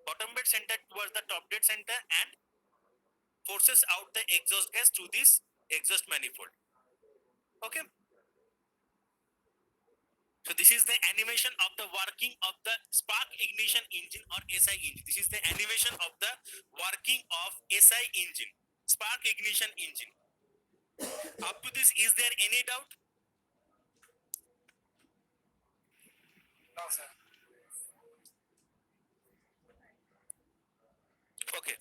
bottom dead center towards the top dead center and forces out the exhaust gas through this exhaust manifold. Okay. So this is the animation of the working of the spark ignition engine or SI engine. This is the animation of the working of SI engine, spark ignition engine. Up to this, is there any doubt? No, sir. Okay.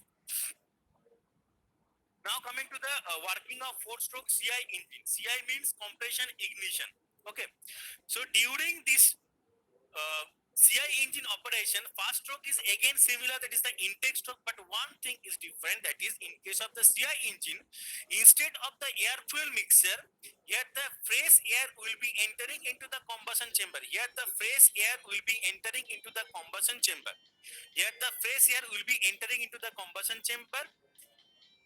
Now coming to the working of four-stroke CI engine. CI means compression ignition. Okay. So during this CI engine operation, fast stroke is again similar, that is the intake stroke, but one thing is different, that is in case of the CI engine, instead of the air fuel mixer, here the fresh air will be entering into the combustion chamber. Here the fresh air will be entering into the combustion chamber. Here the fresh air will be entering into the combustion chamber.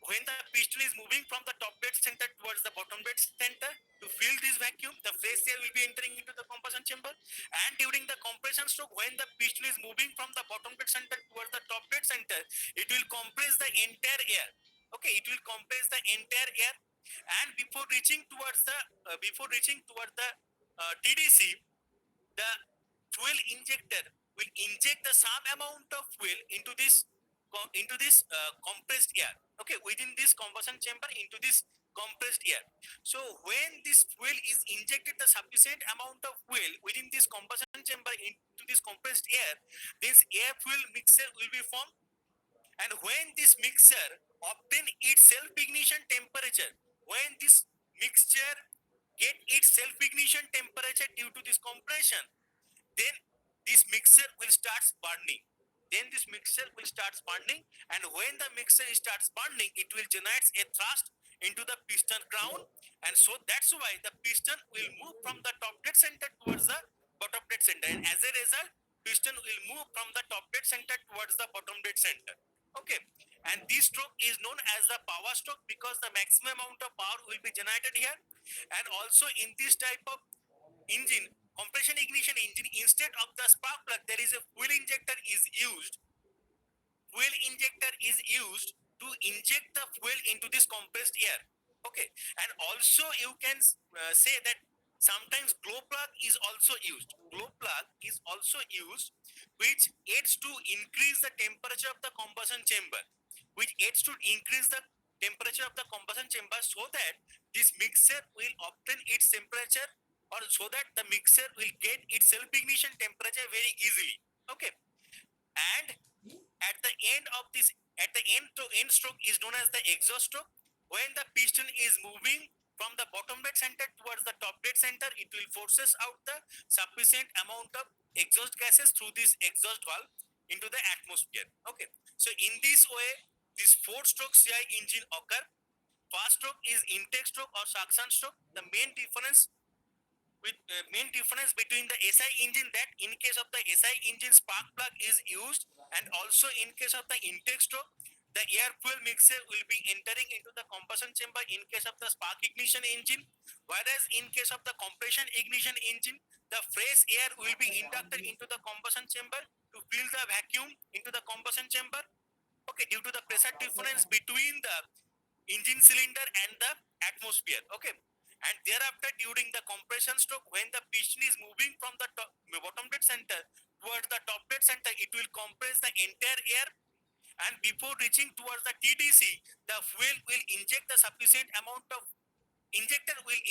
When the piston is moving from the top dead center towards the bottom dead center to fill this vacuum, the fresh air will be entering into the combustion chamber. And during the compression stroke, when the piston is moving from the bottom dead center towards the top dead center, it will compress the entire air. Okay, it will compress the entire air. And before reaching towards the TDC, the fuel injector will inject the some amount of fuel into this compressed air. Okay, within this combustion chamber, into this compressed air. So when this fuel is injected, the sufficient amount of fuel within this combustion chamber into this compressed air, this air fuel mixture will be formed. And when this mixture obtain its self ignition temperature, when this mixture get its self ignition temperature due to this compression, then this mixture will start burning. And when the mixture starts burning, it will generate a thrust into the piston crown, and so that's why the piston will move from the top dead center towards the bottom dead center, and as a result, piston will move from the top dead center towards the bottom dead center. Okay, and this stroke is known as the power stroke because the maximum amount of power will be generated here. And also in this type of engine, compression ignition engine, instead of the spark plug, there is a fuel injector is used. Fuel injector is used to inject the fuel into this compressed air. Okay, and also you can say that sometimes glow plug is also used. Glow plug is also used, which aids to increase the temperature of the combustion chamber, so that this mixture will obtain its temperature, or so that the mixer will get its self ignition temperature very easily. Okay, and at the end to end stroke is known as the exhaust stroke. When the piston is moving from the bottom dead center towards the top dead center, it will forces out the sufficient amount of exhaust gases through this exhaust valve into the atmosphere. Okay, so in this way, this four-stroke CI engine occur. Fast stroke is intake stroke or suction stroke. The main difference between the SI engine, that in case of the SI engine, spark plug is used, and also in case of the intake stroke, the air fuel mixture will be entering into the combustion chamber in case of the spark ignition engine, whereas in case of the compression ignition engine, the fresh air will be inducted into the combustion chamber to fill the vacuum into the combustion chamber. Okay, due to the pressure difference between the engine cylinder and the atmosphere. Okay, and thereafter, during the compression stroke, when the piston is moving from the bottom dead center towards the top dead center, it will compress the entire air, and before reaching towards the TDC, the fuel will inject the sufficient amount of injector will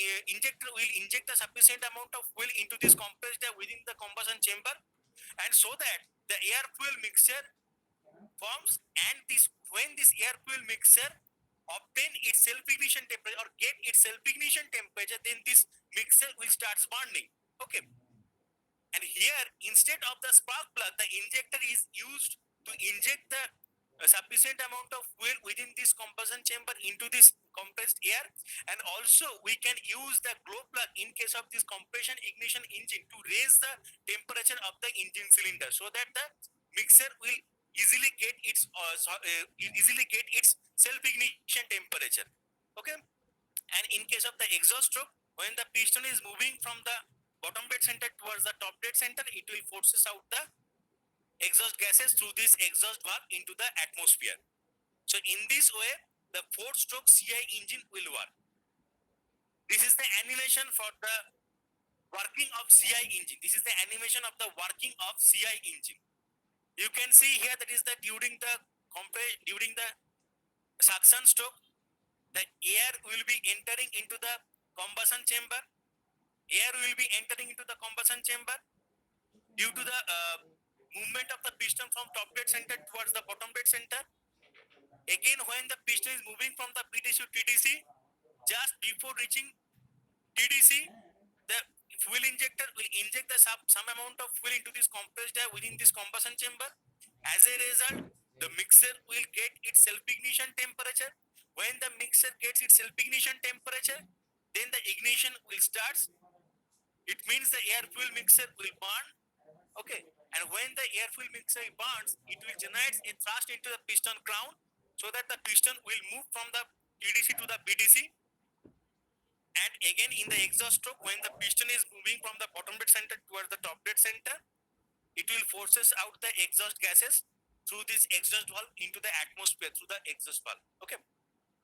inject the sufficient amount of fuel into this compressed air within the combustion chamber, and so that the air fuel mixture forms, and when this air fuel mixture obtain its self ignition temperature or get its self ignition temperature, then this mixture will start burning. Okay, and here, instead of the spark plug, the injector is used to inject the sufficient amount of fuel within this combustion chamber into this compressed air. And also we can use the glow plug in case of this compression ignition engine to raise the temperature of the engine cylinder, so that the mixer will easily get its self ignition temperature. Okay, and in case of the exhaust stroke, when the piston is moving from the bottom dead center towards the top dead center, it will forces out the exhaust gases through this exhaust valve into the atmosphere. So in this way, the 4-stroke CI engine will work. This is the animation for the working of CI engine. This is the animation of the working of CI engine. You can see here that is that during the suction stroke, the air will be entering into the combustion chamber. Air will be entering into the combustion chamber due to the movement of the piston from top dead center towards the bottom dead center. Again, when the piston is moving from the PDC to TDC, just before reaching TDC, the fuel injector will inject the some amount of fuel into this compressed air within this combustion chamber. As a result, the mixer will get its self-ignition temperature. When the mixer gets its self-ignition temperature, then the ignition will start. It means the air fuel mixer will burn. Okay, and when the air fuel mixer burns, it will generate a thrust into the piston crown, so that the piston will move from the TDC to the BDC. And again, in the exhaust stroke, when the piston is moving from the bottom dead center towards the top dead center, it will forces out the exhaust gases through this exhaust valve into the atmosphere through the exhaust valve. Okay,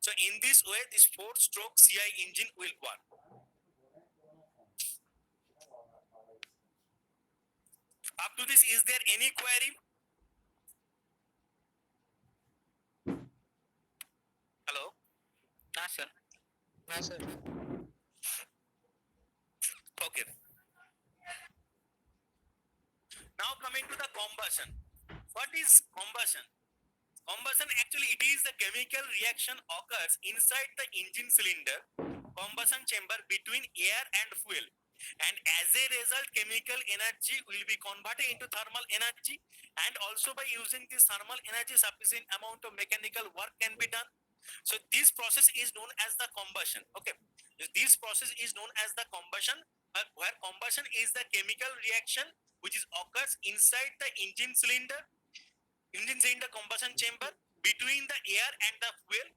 so in this way, this 4-stroke CI engine will work. Up to this, is there any query? Hello? No, sir. No, sir. Okay. Now coming to the combustion. What is combustion? Combustion, actually it is the chemical reaction occurs inside the engine cylinder combustion chamber between air and fuel, and as a result chemical energy will be converted into thermal energy, and also by using this thermal energy sufficient amount of mechanical work can be done. So this process is known as the combustion. Okay, this process is known as the combustion, where combustion is the chemical reaction which is occurs inside the engine cylinder combustion chamber between the air and the fuel,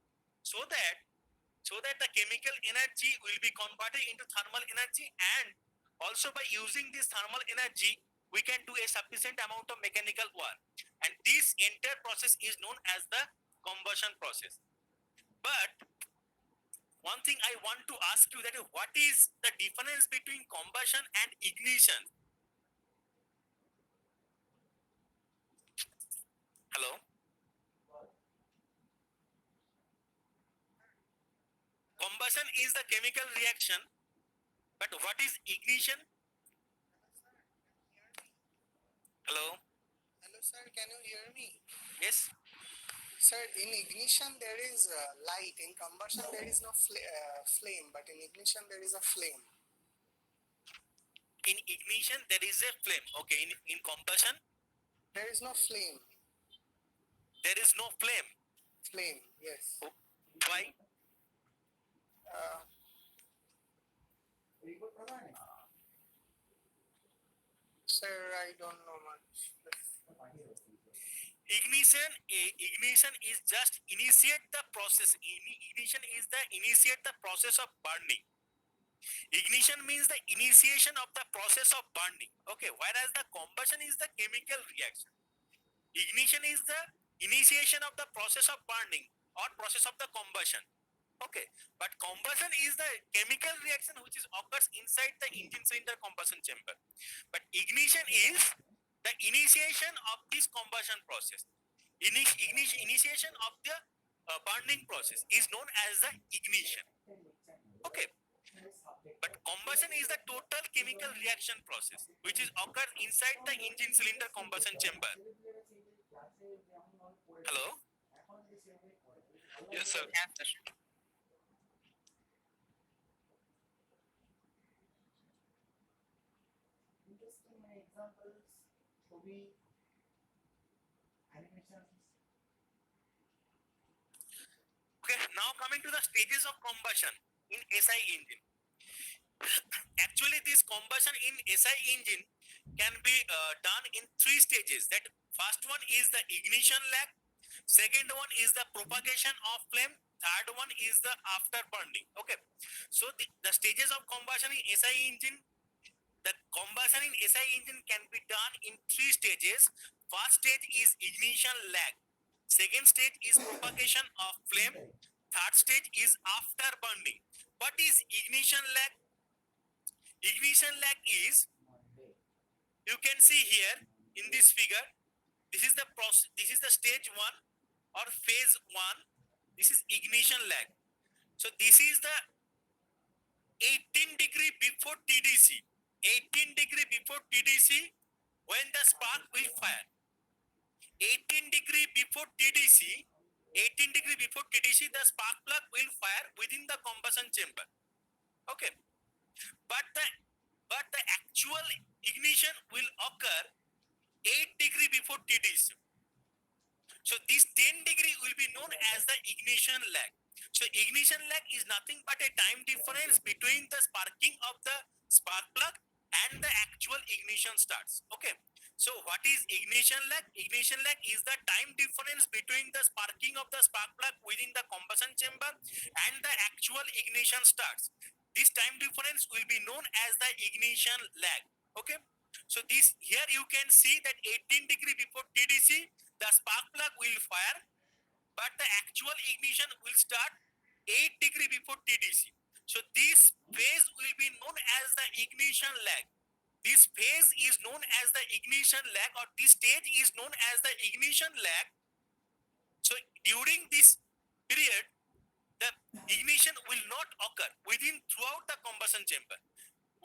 so that the chemical energy will be converted into thermal energy, and also by using this thermal energy we can do a sufficient amount of mechanical work, and this entire process is known as the combustion process. But one thing I want to ask you, that is, what is the difference between combustion and ignition? Hello? Combustion is the chemical reaction, but what is ignition? Hello? Hello, sir. Can you hear me? Yes? Sir, in ignition there is light. In combustion there is no flame, but in ignition there is a flame. In ignition there is a flame. Okay, in combustion There is no flame. there is no flame. Flame, yes. Oh, why? Sir, I don't know much. Ignition is just initiate the process. Ignition is the initiate the process of burning. Ignition means the initiation of the process of burning. Okay, whereas the combustion is the chemical reaction. Ignition is the initiation of the process of burning or process of the combustion. Okay, but combustion is the chemical reaction which is occurs inside the engine cylinder combustion chamber. But ignition is the initiation of this combustion process. Initiation of the burning process is known as the ignition. Okay, but combustion is the total chemical reaction process which is occurs inside the engine cylinder combustion chamber. Hello? Yes, sir. Yes, sir. Interesting examples, movie, animations. Okay, now coming to the stages of combustion in SI engine. Actually, this combustion in SI engine can be done in 3 stages. That first one is the ignition lag, second one is the propagation of flame, third one is the after burning. Okay, so the stages of combustion in SI engine The combustion in SI engine can be done in 3 stages. First stage is ignition lag. Second stage is propagation of flame. Third stage is after burning. What is ignition lag? Ignition lag is, you can see here in this figure, this is the process, this is the stage 1 or phase 1. This is ignition lag. So this is the 18 degree before TDC. 18 degree before TDC when the spark will fire. 18 degree before TDC, 18 degree before TDC, the spark plug will fire within the combustion chamber. Okay. But the actual ignition will occur 8 degree before TDC. So this 10 degree will be known as the ignition lag. So ignition lag is nothing but a time difference between the sparking of the spark plug and the actual ignition starts. Okay. So what is ignition lag? Ignition lag is the time difference between the sparking of the spark plug within the combustion chamber and the actual ignition starts. This time difference will be known as the ignition lag. Okay. So this here you can see that 18 degree before TDC, the spark plug will fire, but the actual ignition will start 8 degree before TDC. So this phase will be known as the ignition lag. This phase is known as the ignition lag, or this stage is known as the ignition lag. So during this period, the ignition will not occur throughout the combustion chamber.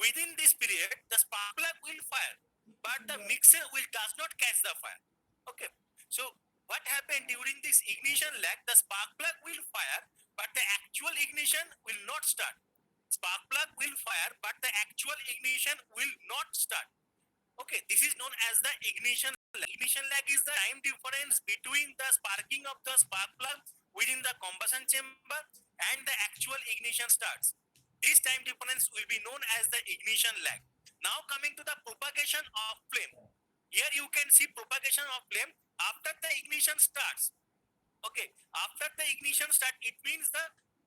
Within this period, the spark plug will fire, but the mixer does not catch the fire. Okay. So what happened during this ignition lag? The spark plug will fire, but the actual ignition will not start. Spark plug will fire, but the actual ignition will not start. Okay, this is known as the ignition lag. Ignition lag is the time difference between the sparking of the spark plug within the combustion chamber and the actual ignition starts. This time difference will be known as the ignition lag. Now coming to the propagation of flame. Here you can see propagation of flame after the ignition starts. Okay, after the ignition start, it means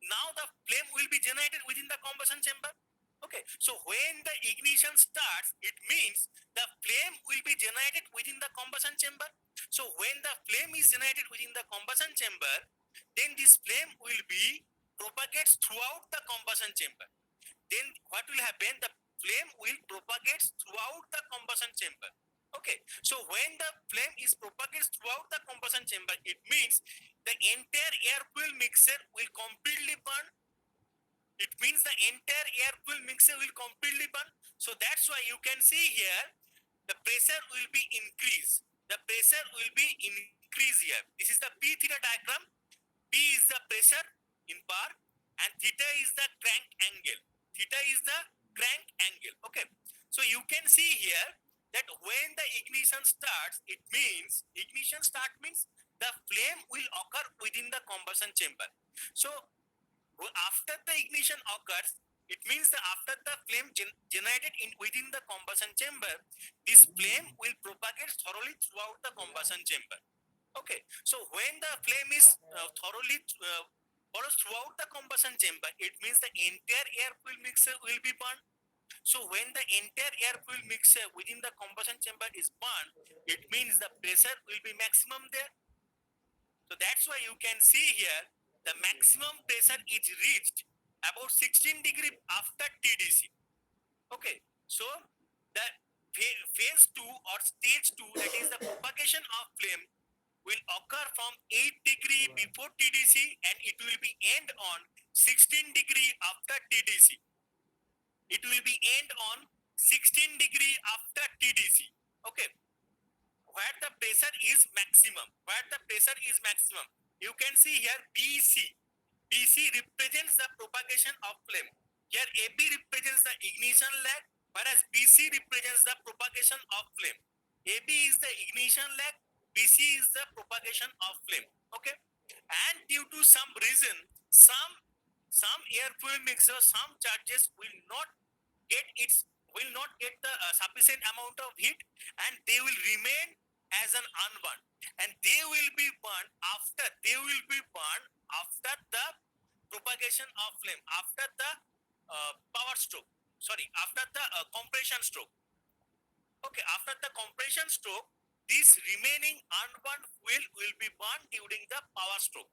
now the flame will be generated within the combustion chamber. Okay, so when the ignition starts, it means the flame will be generated within the combustion chamber. So when the flame is generated within the combustion chamber, then this flame will be propagates throughout the combustion chamber. Then what will happen? The flame will propagate throughout the combustion chamber. Okay, so when the flame is propagates throughout the combustion chamber, it means the entire air fuel mixture will completely burn. It means the entire air fuel mixture will completely burn. So that's why you can see here the pressure will be increased. The pressure will be increased here. This is the P theta diagram. P is the pressure in bar and theta is the crank angle. Theta is the crank angle. Okay. So you can see here that when the ignition starts, it means ignition start means the flame will occur within the combustion chamber. So after the ignition occurs, it means that after the flame generated within the combustion chamber, this flame will propagate thoroughly throughout the combustion chamber. Okay, so when the flame is thoroughly follows throughout the combustion chamber, it means the entire air fuel mixture will be burned. So when the entire air fuel mixture within the combustion chamber is burned, it means the pressure will be maximum there. So that's why you can see here the maximum pressure is reached about 16 degree after TDC. Okay, so the phase 2 or stage 2, that is the propagation of flame, will occur from 8 degree before TDC and it will be end on 16 degree after TDC. It will be end on 16 degree after TDC. Okay, where the pressure is maximum. Where the pressure is maximum. You can see here BC. BC represents the propagation of flame. Here AB represents the ignition lag, whereas BC represents the propagation of flame. AB is the ignition lag, BC is the propagation of flame. Okay, and due to some reason, some air fuel mixer, some charges will not get the sufficient amount of heat, and they will remain as an unburned, and they will be burned after the propagation of flame, after the power stroke. sorry, after the compression stroke. Okay, after the compression stroke, this remaining unburned fuel will be burned during the power stroke.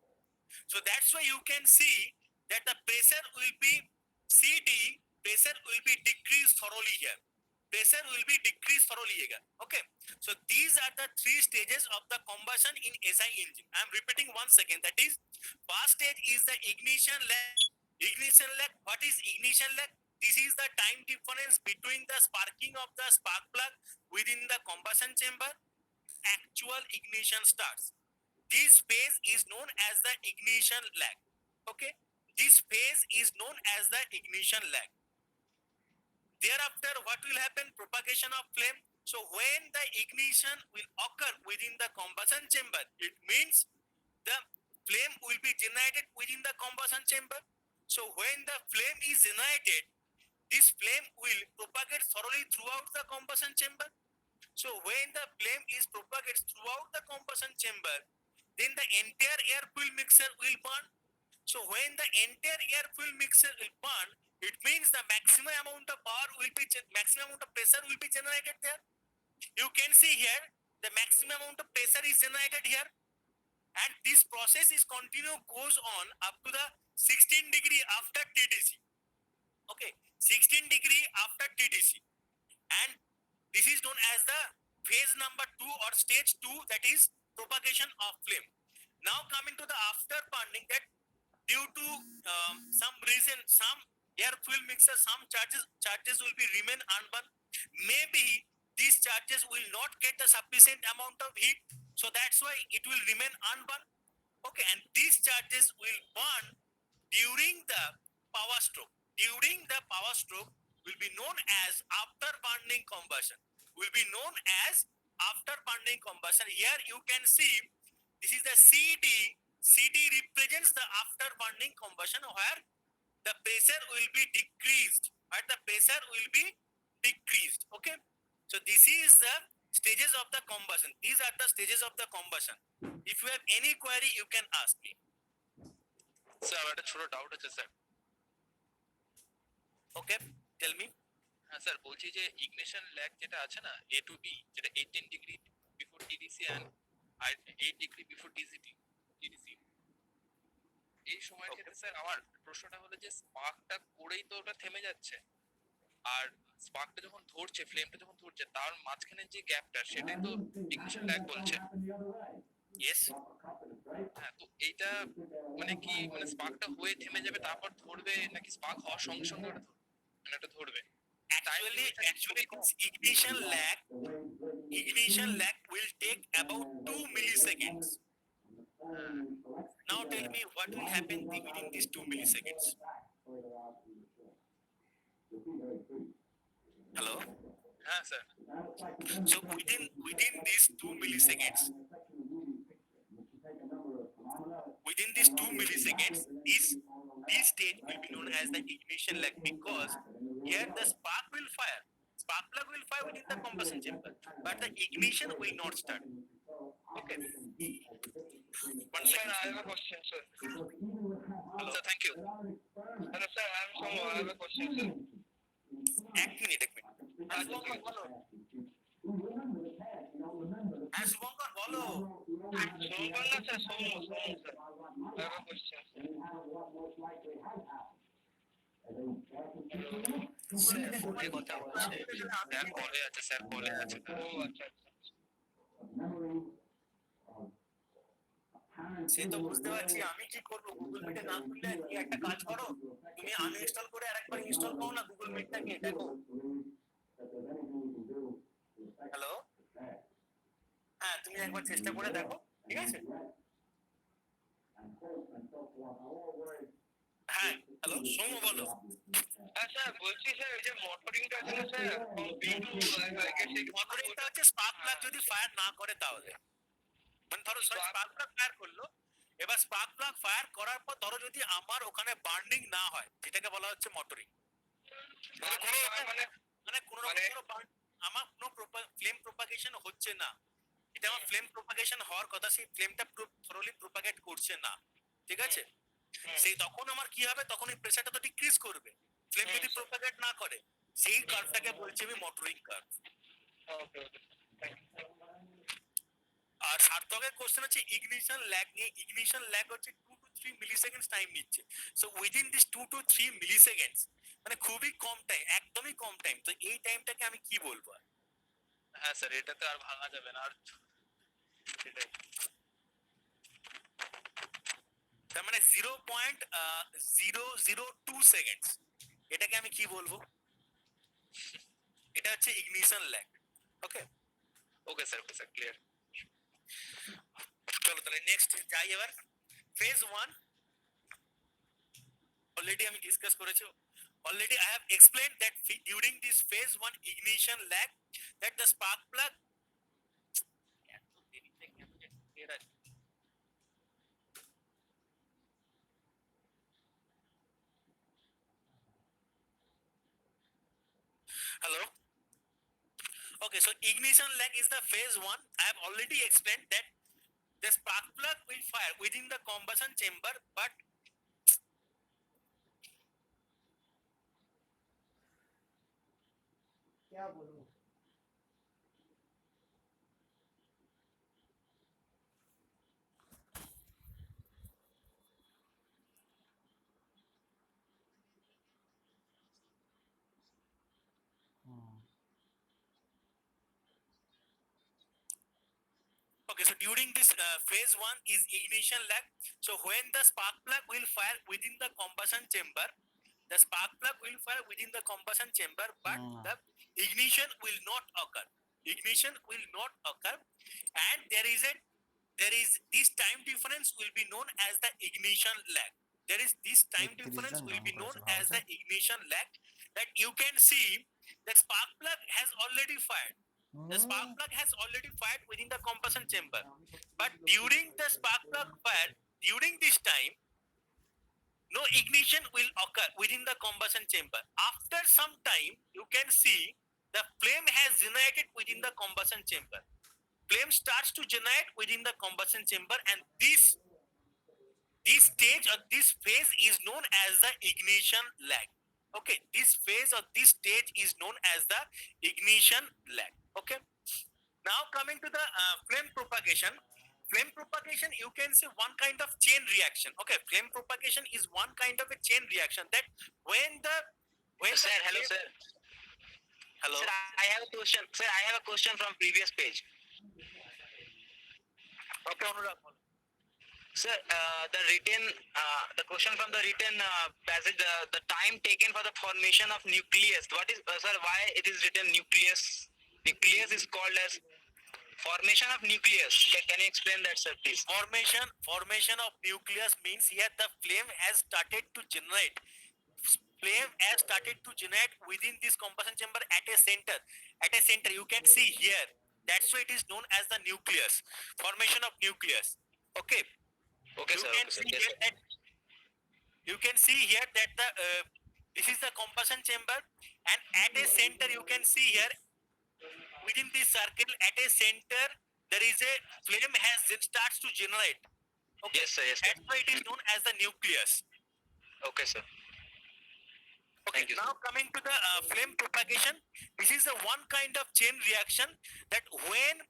So that's why you can see that the pressure will be CD, pressure will be decreased thoroughly here. Pressure will be decreased thoroughly here. Okay. So these are the three stages of the combustion in SI engine. I am repeating once again. That is, first stage is the ignition lag. Ignition lag. What is ignition lag? This is the time difference between the sparking of the spark plug within the combustion chamber. Actual ignition starts. This phase is known as the ignition lag. Okay. This phase is known as the ignition lag. Thereafter, what will happen? Propagation of flame. So when the ignition will occur within the combustion chamber, it means the flame will be generated within the combustion chamber. So when the flame is generated, this flame will propagate thoroughly throughout the combustion chamber. So when the flame is propagated throughout the combustion chamber, then the entire air fuel mixture will burn. So when the entire air fuel mixture will burn, it means the maximum amount of power will be, maximum amount of pressure will be generated there. You can see here, the maximum amount of pressure is generated here. And this process is goes on up to the 16 degree after TDC. Okay, 16 degree after TDC. And this is known as the phase number 2 or stage 2, that is propagation of flame. Now coming to the after burning, that due to some reason, some air fuel mixer, some charges will be remain unburned. Maybe these charges will not get the sufficient amount of heat, so that's why it will remain unburned. Okay, and these charges will burn during the power stroke. During the power stroke will be known as after burning combustion. Will be known as after burning combustion. Here you can see this is the CD. CD represents the after burning combustion where the pressure will be decreased. Where the pressure will be decreased. Okay. So this is the stages of the combustion. These are the stages of the combustion. If you have any query, you can ask me. Sir আমার একটা ছোট doubt আছে sir. Okay, tell me. হ্যাঁ sir, বলছি যে ignition lag যেটা আছে না, এ টু বি, যেটা 18 degree before TDC and 8 degree before TDC, এই সময়ের ক্ষেত্রে স্যার আমার প্রশ্নটা হলো যে স্পার্কটা করেই তো ওটা থেমে যাচ্ছে, আর স্পার্কটা যখন ধরছে, ফ্লেমটা যখন ধরছে, তার মাঝখানে যে গ্যাপটা, সেটাই তো ইগনিশন ল্যাগ বলছে। Yes. হ্যাঁ, তো এইটা মানে কি, মানে স্পার্কটা হয়ে থেমে যাবে তারপর ধরবে, নাকি স্পার্ক হওয়ার সঙ্গে সঙ্গে ওটা ধরবে? Actually, this ignition lag will take about 2 milliseconds. Now tell me what will happen within these 2 milliseconds. Hello? হ্যাঁ sir. So within these 2 milliseconds, this stage will be known as the ignition lag, because here the spark will fire. Spark plug will fire within the combustion chamber, but the ignition will not start. Okay. One Sir, second. I have a question, sir. Hello. Sir thank you. Hello, sir. I have a question, sir. এক মিনিট। শুভঙ্কর বলো। হ্যাঁ শুভঙ্কর বলো। Soman na sir, Somu, sir. I have a question. Sir ফোনে কথা বলছে। Sir কলে আছে, স্যার কলে আছে। Oh, acha. সে তো বুঝতে পারছি, আমি কি করবো? গুগল মিটে না খুললে কি একটা কাজ করো, তুমি আনইনস্টল করে আরেকবার ইনস্টল করো না গুগল মিটটাকে, দেখো। হ্যালো, হ্যাঁ তুমি একবার চেষ্টা করে দেখো, ঠিক আছে? হ্যাঁ হ্যালো, সৌম্য বলো। আচ্ছা বলছি স্যার, এই যে মোটরিংটা আছে না স্যার, মোটরিংটা হচ্ছে স্পার্ক প্লাগ যদি ফায়ার না করে তাহলে, মানে ধরো স্পার্ক প্লাগ ফায়ার করলো, এবার স্পার্ক প্লাগ ফায়ার করার পর ধরো যদি আমার ওখানে বার্নিং না হয়, যেটাকে বলা হচ্ছে মোটরিং, মানে কোনো আমার কোনো ফ্লেম প্রপাগেশন হচ্ছে না, এটা আমার ফ্লেম প্রপাগেশন হওয়ার কথা, সেই ফ্লেমটা থরলি প্রপাগেট করছে না, ঠিক আছে? সেই তখন আমার কি হবে, তখন এই প্রেসারটা তো ডিক্রিজ করবে, ফ্লেম যদি প্রপাগেট না করে, সেই কার্ভটাকে বলছি আমি motoring curve. Okay okay thank you. আর সার্থকের কোশ্চেন হচ্ছে ইগনিশন ল্যাগ নিয়ে। ইগনিশন ল্যাগ হচ্ছে 2 to 3 মিলিসেকেন্ডস টাইম নিচ্ছে। So within this 2 to 3 milliseconds, মানে খুবই কম টাইম, একদমই কম টাইম। তো এই টাইমটাকে আমি কি বলবো? হ্যাঁ স্যার, এটাতে আর ভাঙা যাবে না। আর সেটাই। তার মানে 0.002 সেকেন্ডস, এটাকে আমি কি বলবো? এটা হচ্ছে ignition lag. Okay okay sir, okay sir, clear. চলো তাহলে নেক্সট যাই। এবার ফেজ 1 already আমি ডিসকাস করেছি। Already I have explained that during this phase 1 ignition lag, that the spark plug hello. Okay, so ignition lag is the phase 1. I have already explained that the spark plug will fire within the combustion chamber, but क्या बोलूं? okay, so during this phase 1 is ignition lag. So when the spark plug will fire within the combustion chamber, the spark plug will fire within the combustion chamber, but the ignition will not occur. Ignition will not occur, and there is this time difference will be known as the ignition lag. There is this time difference will be known as the ignition lag, that you can see that spark plug has already fired. The spark plug has already fired within the combustion chamber, but during the spark plug fire, during this time, no ignition will occur within the combustion chamber. After some time, you can see the flame has generated within the combustion chamber. Flame starts to generate within the combustion chamber, and this stage or this phase is known as the ignition lag. Okay, this phase or this stage is known as the ignition lag. Okay, now coming to the flame propagation. Flame propagation, you can see one kind of chain reaction. Okay, flame propagation is one kind of a chain reaction, that when the Sir, hello flame- sir. hello. Sir, I have a question. Sir, I have a question from previous page. Okay, Anurag. Sir, the question from the written passage, the time taken for the formation of nucleus. What is, sir, why it is written nucleus? Nucleus is called as formation of nucleus. Can you explain that, sir, please? Formation of nucleus means here the flame has started to generate. Flame has started to generate within this combustion chamber at a center. At a center, you can see here. That's why it is known as the nucleus. Formation of nucleus. Okay. Okay, You sir. can Okay, sir. see Yes, here sir. that you can see here that the this is the combustion chamber, and at a center you can see here within this circle at a center there is a flame starts to generate. Okay. Yes, sir. Yes, sir. That's why it is known as the nucleus. Okay, sir. Okay, Thank you, now coming to the flame propagation, this is the one kind of chain reaction, that when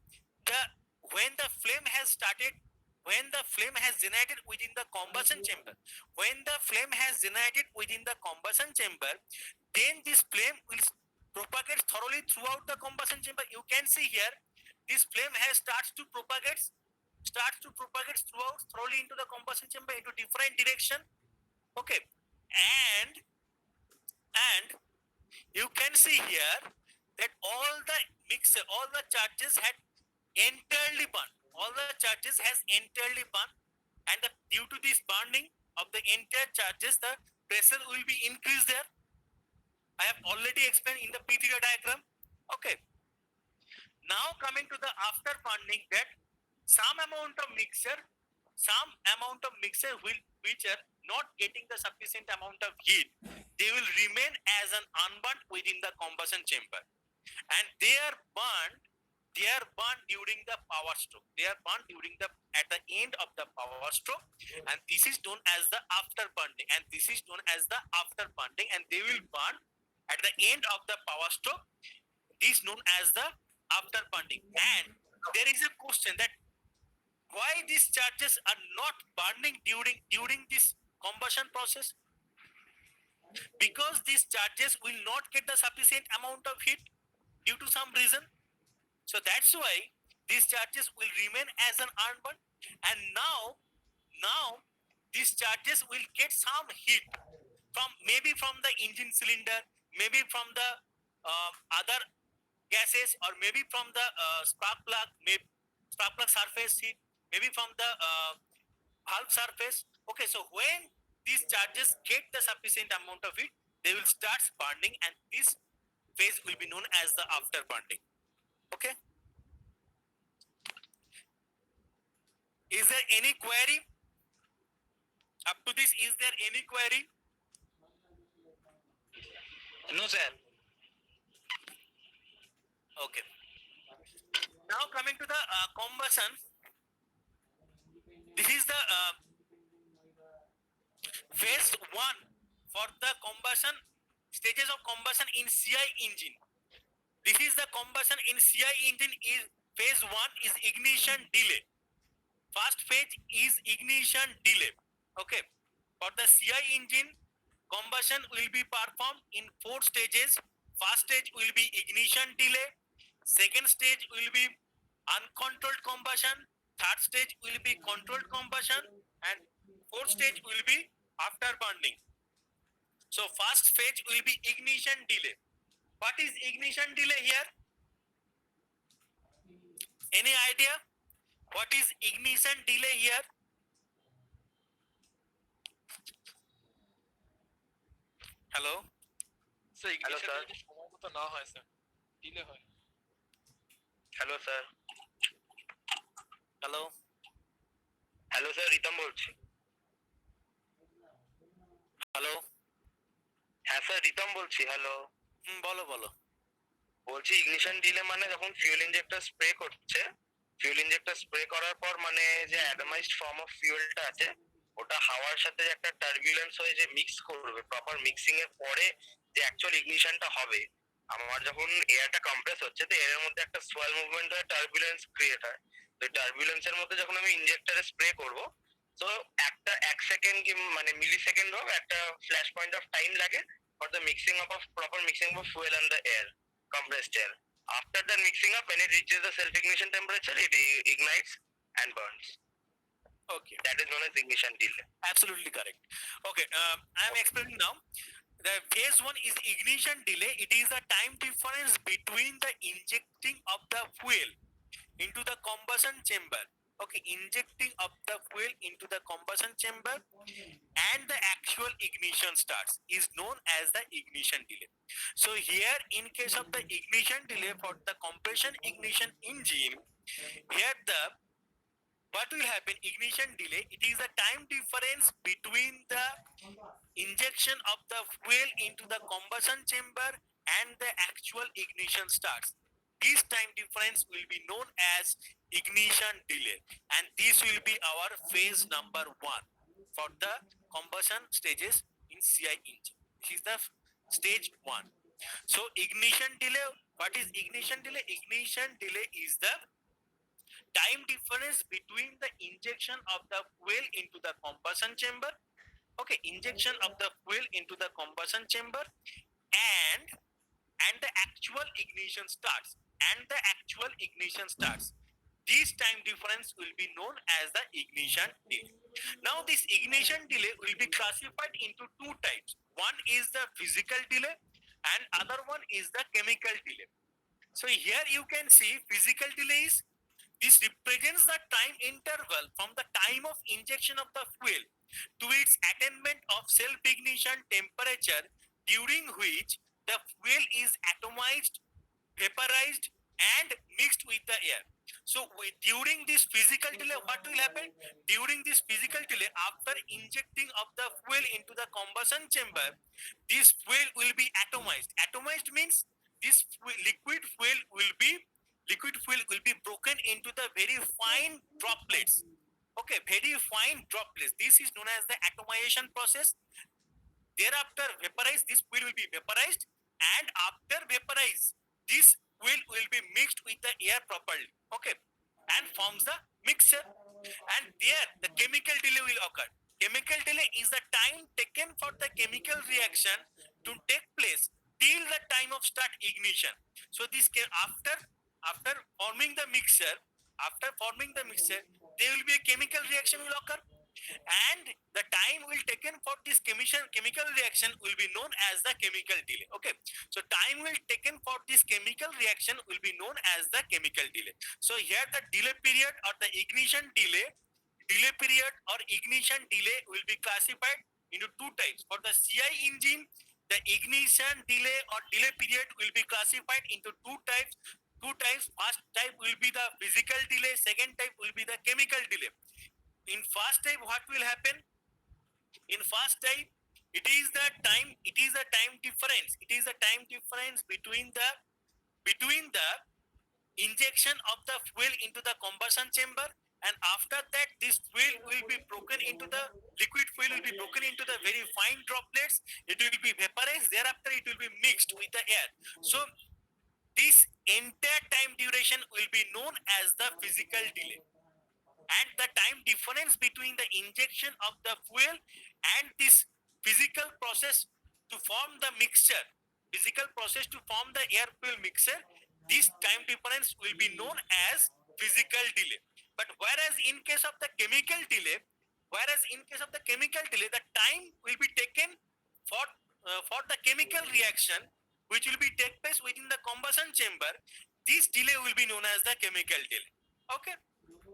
the flame has started, when the flame has generated within the combustion chamber, when the flame has generated within the combustion chamber, then this flame will propagate thoroughly throughout the combustion chamber. You can see here, this flame has starts to propagate throughout thoroughly into the combustion chamber into different direction. Okay, and you can see here that all the charges had entirely burned. All the charges has entirely burned, and due to this burning of the entire charges, the pressure will be increased there. I have already explained in the P3 diagram. Okay. Now coming to the after burning, that some amount of mixture which are not getting the sufficient amount of heat, they will remain as an unburnt within the combustion chamber, and they are burned during the power stroke. They are burned at the end of the power stroke, and this is known as the after burning, and they will burn At the end of the power stroke, this is known as the after burning. And there is a question that why these charges are not burning during this combustion process? Because these charges will not get the sufficient amount of heat due to some reason. So that's why these charges will remain as an unburned. And now these charges will get some heat from maybe from the engine cylinder, maybe from the other gases, or maybe from the spark plug, spark plug surface heat, maybe from the valve surface. Okay, so when these charges get the sufficient amount of heat, they will start burning, and this phase will be known as the after burning. Okay. Is there any query? Up to this, is there any query? No, sir. Okay. Now coming to the combustion. This is the phase 1 for the combustion, stages of combustion in CI engine. This is the combustion in CI engine. Is phase 1 is ignition delay. First phase is ignition delay. Okay. For the CI engine, combustion will be performed in 4 stages. First stage will be ignition delay. Second stage will be uncontrolled combustion. Third stage will be controlled combustion. And fourth stage will be after burning. So first phase will be ignition delay. What is ignition delay here? Any idea? What is ignition delay here? Hello? Sir Hello, ignition sir. যদি সময় মতো না হয় sir, delay হয়। Hello sir. Hello? Hello sir, Ritam বলছি। Hello? হ্যাঁ sir, Ritam বলছি। Hello. বলো বলো। বলছি ইগনিশন ডিলে মানে যখন ফিউল ইনজেক্টর স্প্রে করছে, ফিউল ইনজেক্টর স্প্রে করার পর মানে যে অ্যাটমাইজড ফর্ম অফ ফিউলটা আছে ওটা হাওয়ার সাথে একটা টার্বুলেন্স হয়ে যে মিক্স করবে, প্রপার মিক্সিং এর পরে যে অ্যাকচুয়াল ইগনিশনটা হবে। আমার যখন এয়ারটা কম্প্রেস হচ্ছে তো এর মধ্যে একটা সোয়েল মুভমেন্ট হয়ে টার্বুলেন্স ক্রিয়েট হয়। তো টার্বুলেন্সের মধ্যে যখন আমি ইনজেক্টরে স্প্রে করব তো একটা 1 সেকেন্ড কি মানে মিলি সেকেন্ড হোক একটা ফ্ল্যাশ পয়েন্ট অফ টাইম লাগে for the mixing of proper mixing of fuel and the air, compressed air. After the mixing up, when it reaches the self-ignition temperature, it ignites and burns. Okay. That is known as ignition delay. Absolutely correct. Okay, I am explaining now. The phase 1 is ignition delay. It is the time difference between the injecting of the fuel into the combustion chamber. Okay, injecting of the fuel into the combustion chamber and the actual ignition starts is known as the ignition delay. So here, in case of the ignition delay for the compression ignition engine, here the what will happen, ignition delay, it is the time difference between the injection of the fuel into the combustion chamber and the actual ignition starts. This time difference will be known as ignition delay, and this will be our phase number 1 for the combustion stages in CI engine. This is the stage 1. So ignition delay, what is ignition delay? Ignition delay is the time difference between the injection of the fuel into the combustion chamber. Okay, injection of the fuel into the combustion chamber and the actual ignition starts. This time difference will be known as the ignition delay. Now this ignition delay will be classified into 2 types. One is the physical delay and other one is the chemical delay. So here you can see physical delays. This represents the time interval from the time of injection of the fuel to its attainment of self-ignition temperature, during which the fuel is atomized, vaporized and mixed with the air. So during this physical delay, what will happen? During this physical delay, after injecting of the fuel into the combustion chamber, this fuel will be atomized. Atomized means this liquid fuel will be broken into the very fine droplets. Okay, very fine droplets. This is known as the atomization process. Thereafter, vaporized, this fuel will be vaporized and after vaporize, this will be mixed with the air properly, okay, and forms the mixture. And there the chemical delay will occur. Chemical delay is the time taken for the chemical reaction to take place till the time of start ignition. So this after forming the mixture, there will be a chemical reaction will occur, and the time will taken for this chemical reaction will be known as the chemical delay. Okay, so time will taken for this chemical reaction will be known as the chemical delay. So here the delay period or the ignition delay period or ignition delay will be classified into two types. For the CI engine, the ignition delay or delay period will be classified into two types. First type will be the physical delay, second type will be the chemical delay. In first type, what will happen? In first type, it is the time difference. It is the time difference between the injection of the fuel into the combustion chamber, and after that this fuel will be broken into the liquid fuel will be broken into the very fine droplets. It will be vaporized. Thereafter it will be mixed with the air. So this entire time duration will be known as the physical delay, and the time difference between the injection of the fuel and this physical process to form the mixture, air fuel mixture, this time difference will be known as physical delay. But whereas in case of the chemical delay, the time will be taken for the chemical reaction which will be take place within the combustion chamber. This delay will be known as the chemical delay. Okay,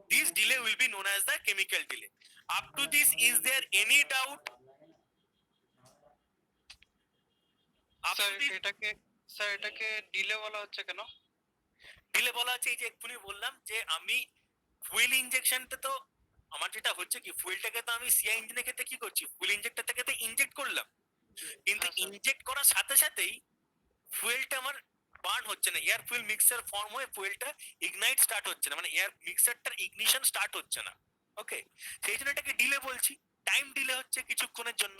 this delay will be known as the chemical delay. Up to this, is there any doubt? এটাকে delay বলা হচ্ছে কেন? Delay বলা হচ্ছে এই যে এক্ষুনি বললাম যে আমি ফুয়েল ইনজেকশনটা তো আমার যেটা হচ্ছে কি ফুয়েলটাকে তো আমি সিআই ইঞ্জিনের ক্ষেত্রে কি করছি, ফুয়েল ইনজেক্টর থেকে তো ইনজেক্ট করলাম, কিন্তু ইনজেক্ট করার সাথে সাথেই ফুয়েলটা আমার বার্ন হচ্ছে না, এয়ার ফুয়েল মিক্সার ফর্ম হয়ে ফুয়েলটা ইগনাইট স্টার্ট হচ্ছে না, মানে এয়ার মিক্সারটার ইগনিশন স্টার্ট হচ্ছে না। ওকে, সেই জন্য এটাকে ডিলে বলছি, টাইম ডিলে হচ্ছে কিছুক্ষণের জন্য।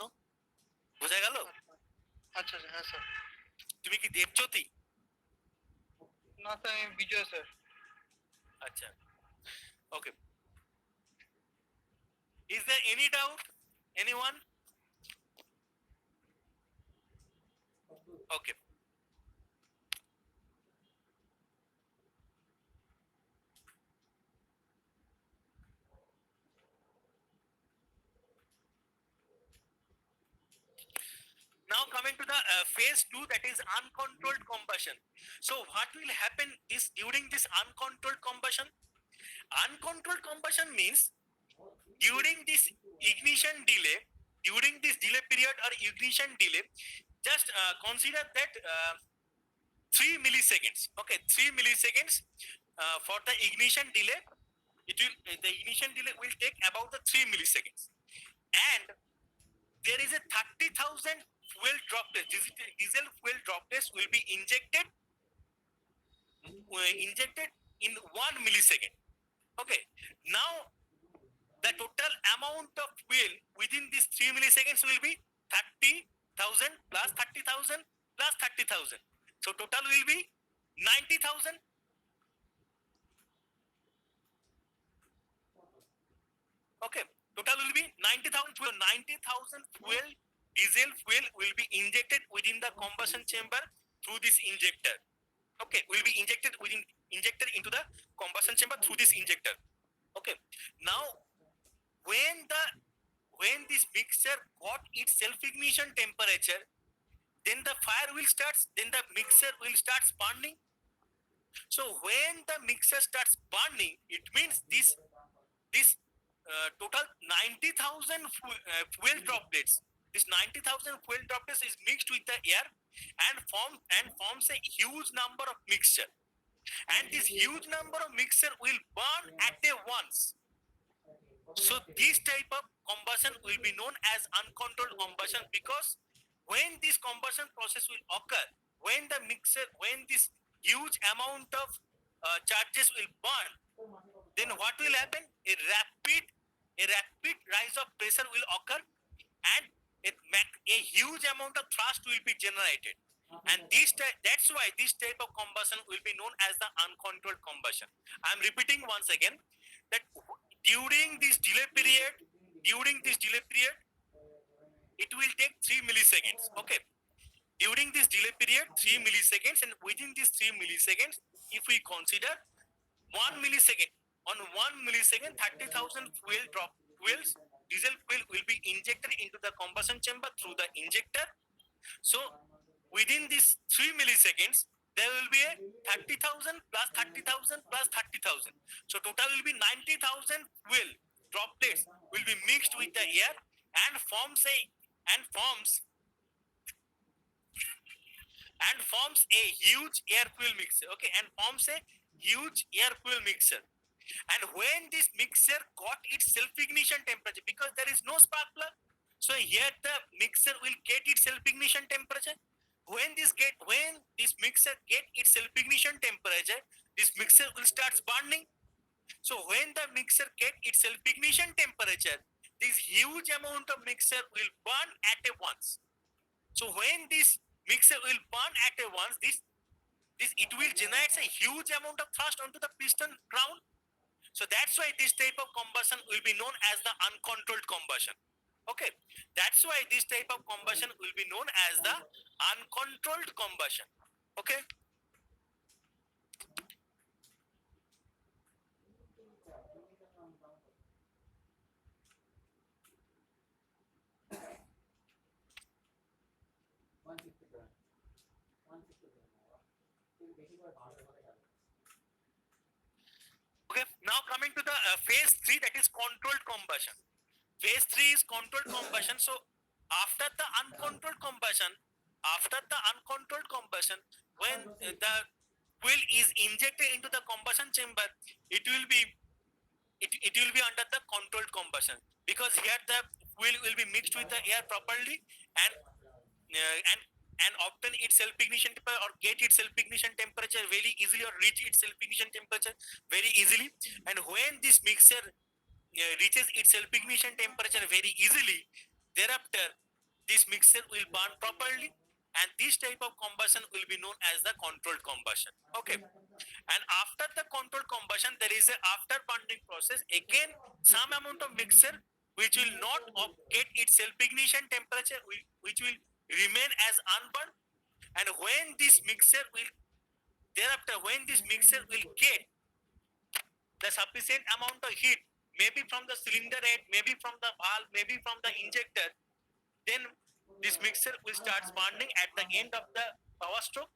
বোঝা গেল? আচ্ছা হ্যাঁ স্যার। তুমি কি দেবজ্যোতি? না স্যার, আমি বিজয় স্যার। আচ্ছা, ওকে। Is there any doubt? Anyone? Okay. Now coming to the phase 2, that is uncontrolled combustion. So what will happen during this uncontrolled combustion? Uncontrolled combustion means during this ignition delay, during this delay period or ignition delay, just consider that 3 milliseconds. Okay, 3 milliseconds for the ignition delay. The ignition delay will take about the 3 milliseconds, and there is a 30,000 fuel droplets, diesel fuel droplets will be injected in 1 millisecond. Okay, now the total amount of fuel within these 3 milliseconds will be 30,000 plus 30,000 plus 30,000. So total will be 90,000. Okay, total will be 90,000 fuel. 90,000 fuel, diesel fuel will be injected within the combustion chamber through this injector. Okay, will be injected into the combustion chamber through this injector. Okay, now when this mixture got its self-ignition temperature, then the fire will start, then the mixture will start burning. So when the mixture starts burning, it means this total 90,000 fuel droplets. This 90,000 fuel droplets is mixed with the air and forms a huge number of mixture. And this huge number of mixture will burn at once. So this type of combustion will be known as uncontrolled combustion, because when this combustion process will occur, when this huge amount of charges will burn, then what will happen? A rapid rise of pressure will occur, and a huge amount of thrust will be generated. And that's why this type of combustion will be known as the uncontrolled combustion. I'm repeating once again that during this delay period, it will take 3 milliseconds. Okay. During this delay period, 3 milliseconds, and within these 3 milliseconds, if we consider 1 millisecond, on 1 millisecond, 30,000 fuels, diesel fuel will be injected into the combustion chamber through the injector. So within these 3 milliseconds, there will be a 30,000 plus 30,000 plus 30,000. So total will be 90,000 fuel droplets will be mixed with the air and forms a huge air fuel mixture. Okay, and forms a huge air fuel mixture. And when this mixture got its self-ignition temperature, because there is no spark plug, so here the mixture will get its self-ignition temperature. When this mixture get its self-ignition temperature, this mixture will start burning. So when the mixture get its self-ignition temperature, this huge amount of mixture will burn at a once. So when this mixture will burn at a once, it will generate a huge amount of thrust onto the piston ground. So that's why this type of combustion will be known as the uncontrolled combustion. Okay, that's why this type of combustion will be known as the uncontrolled combustion. Okay. Okay, now coming to the phase 3, that is controlled combustion. Phase 3 is controlled combustion. So after the uncontrolled combustion, when the fuel is injected into the combustion chamber, it will be under the controlled combustion, because here the fuel will be mixed with the air properly and obtain its self-ignition temperature or get its self-ignition temperature very easily, or reach its self-ignition temperature very easily. And when this mixture reaches its self-ignition temperature very easily, thereafter this mixture will burn properly, and this type of combustion will be known as the controlled combustion. Okay. And after the controlled combustion, there is a after burning process. Again, some amount of mixture which will not get its self-ignition temperature, which will remain as unburned. And when this mixture will get the sufficient amount of heat, maybe from the cylinder head, maybe from the valve, maybe from the injector, then this mixture will start burning at the end of the power stroke,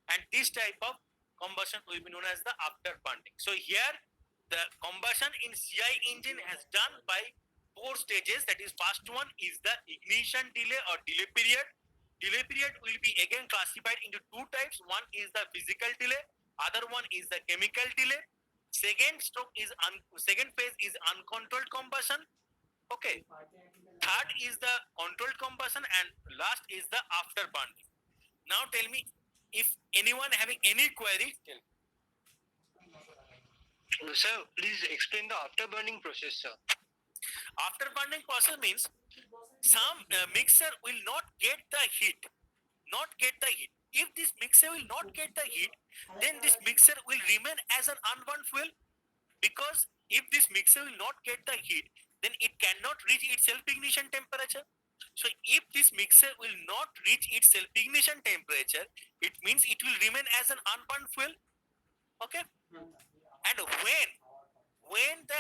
and this type of combustion will be known as the after burning. So here the combustion in CI engine has done by 4 stages. That is, first one is the ignition delay or delay period. Delay period will be again classified into 2 types. One is the physical delay, other one is the chemical delay. Second phase is uncontrolled combustion. Okay. Third is the controlled combustion, and last is the after burning. Now tell me, if anyone having any query, tell me. Sir, please explain the afterburning process, sir. Afterburning process means some mixer will not get the heat. If this mixer will not get the heat, then this mixer will remain as an unburned fuel, because if this mixer will not get the heat, then it cannot reach its self-ignition temperature. So if this mixer will not reach its self-ignition temperature, it means it will remain as an unburned fuel. Okay. And when the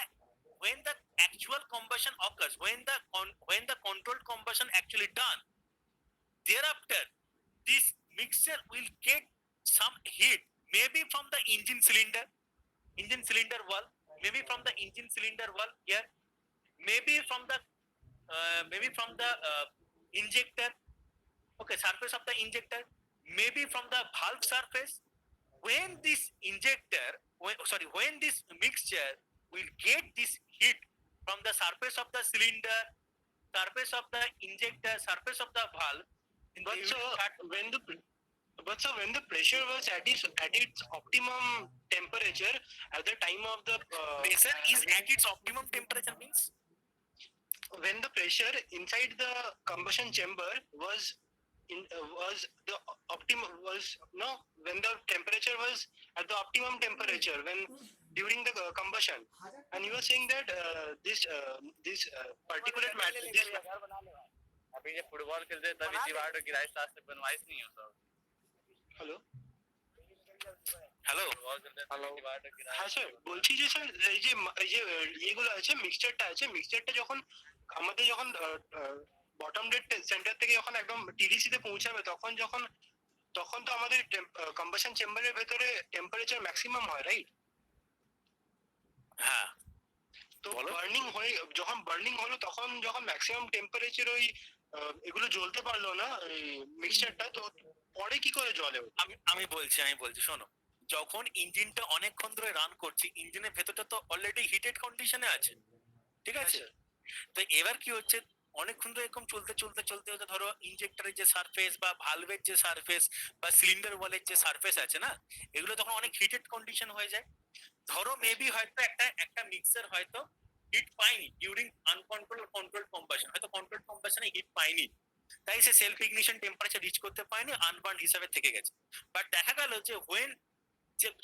actual combustion occurs, when the controlled combustion actually done, thereafter this mixture will get some heat, maybe from the engine cylinder valve, maybe from the engine cylinder valve here, maybe from the injector, okay, surface of the injector, maybe from the valve surface. When this mixture will get this heat from the surface of the cylinder, surface of the injector, surface of the valve, But sir, when the pressure was at its optimum temperature at the time of the pressure is at its optimum temperature means when the pressure inside the combustion chamber was was the optimum was no when the temperature was at the optimum temperature when during the combustion, and you were saying that this particulate matter this अभी ये football खेलते हैं तभी दीवार और गिराइस आज तक बनवाइस नहीं होता hello হ্যালো फुटबॉल खेलते हैं तभी दीवार और गिराइस হ্যাঁ স্যার বলছি যে স্যার এই যে ইয়েগুলো আছে মিক্সচারটা যখন আমাদের যখন বটম ডেড সেন্টার থেকে যখন একদম টিডিসি তে পৌঁছাবে তখন তো আমাদের কম্বাশন চেম্বারের ভেতরে টেম্পারেচার ম্যাক্সিমাম হয় রাইট হ্যাঁ তো বলো। যখন বার্নিং হলো তখন যখন ম্যাক্সিমাম টেম্পারেচার ওই এগুলো জ্বলতে পারলো না এই মিক্সচারটা, তো পরে কি করে জ্বলে ওটা? আমি বলছি শোনো, যখন ইঞ্জিনটা অনেকক্ষণ ধরে রান করছি ইঞ্জিনের ভেতরটা তো অলরেডি হিটেড কন্ডিশনে আছে, ঠিক আছে? তো এবার কি হচ্ছে, অনেকক্ষণ ধরে এরকম চলতে ধরো ইনজেক্টরের যে সারফেস বা ভালভের যে সারফেস বা সিলিন্ডার ওয়ালের যে সারফেস আছে না, এগুলো তখন অনেক হিটেড কন্ডিশন হয়ে যায়। ধরো মেবি হয়তো একটা মিক্সার হয়তো হিট পায়নি ডিউরিং কন্ট্রোল কম্বাশন, হয়তো কন্ট্রোল কম্বাশনে হিট পায়নি, তাই সে সেলফ ইগনিশন টেম্পারেচার রিচ করতে পারেনি, আনবার্ন হিসাবে থেকে গেছে। বাট দেখা গেল যে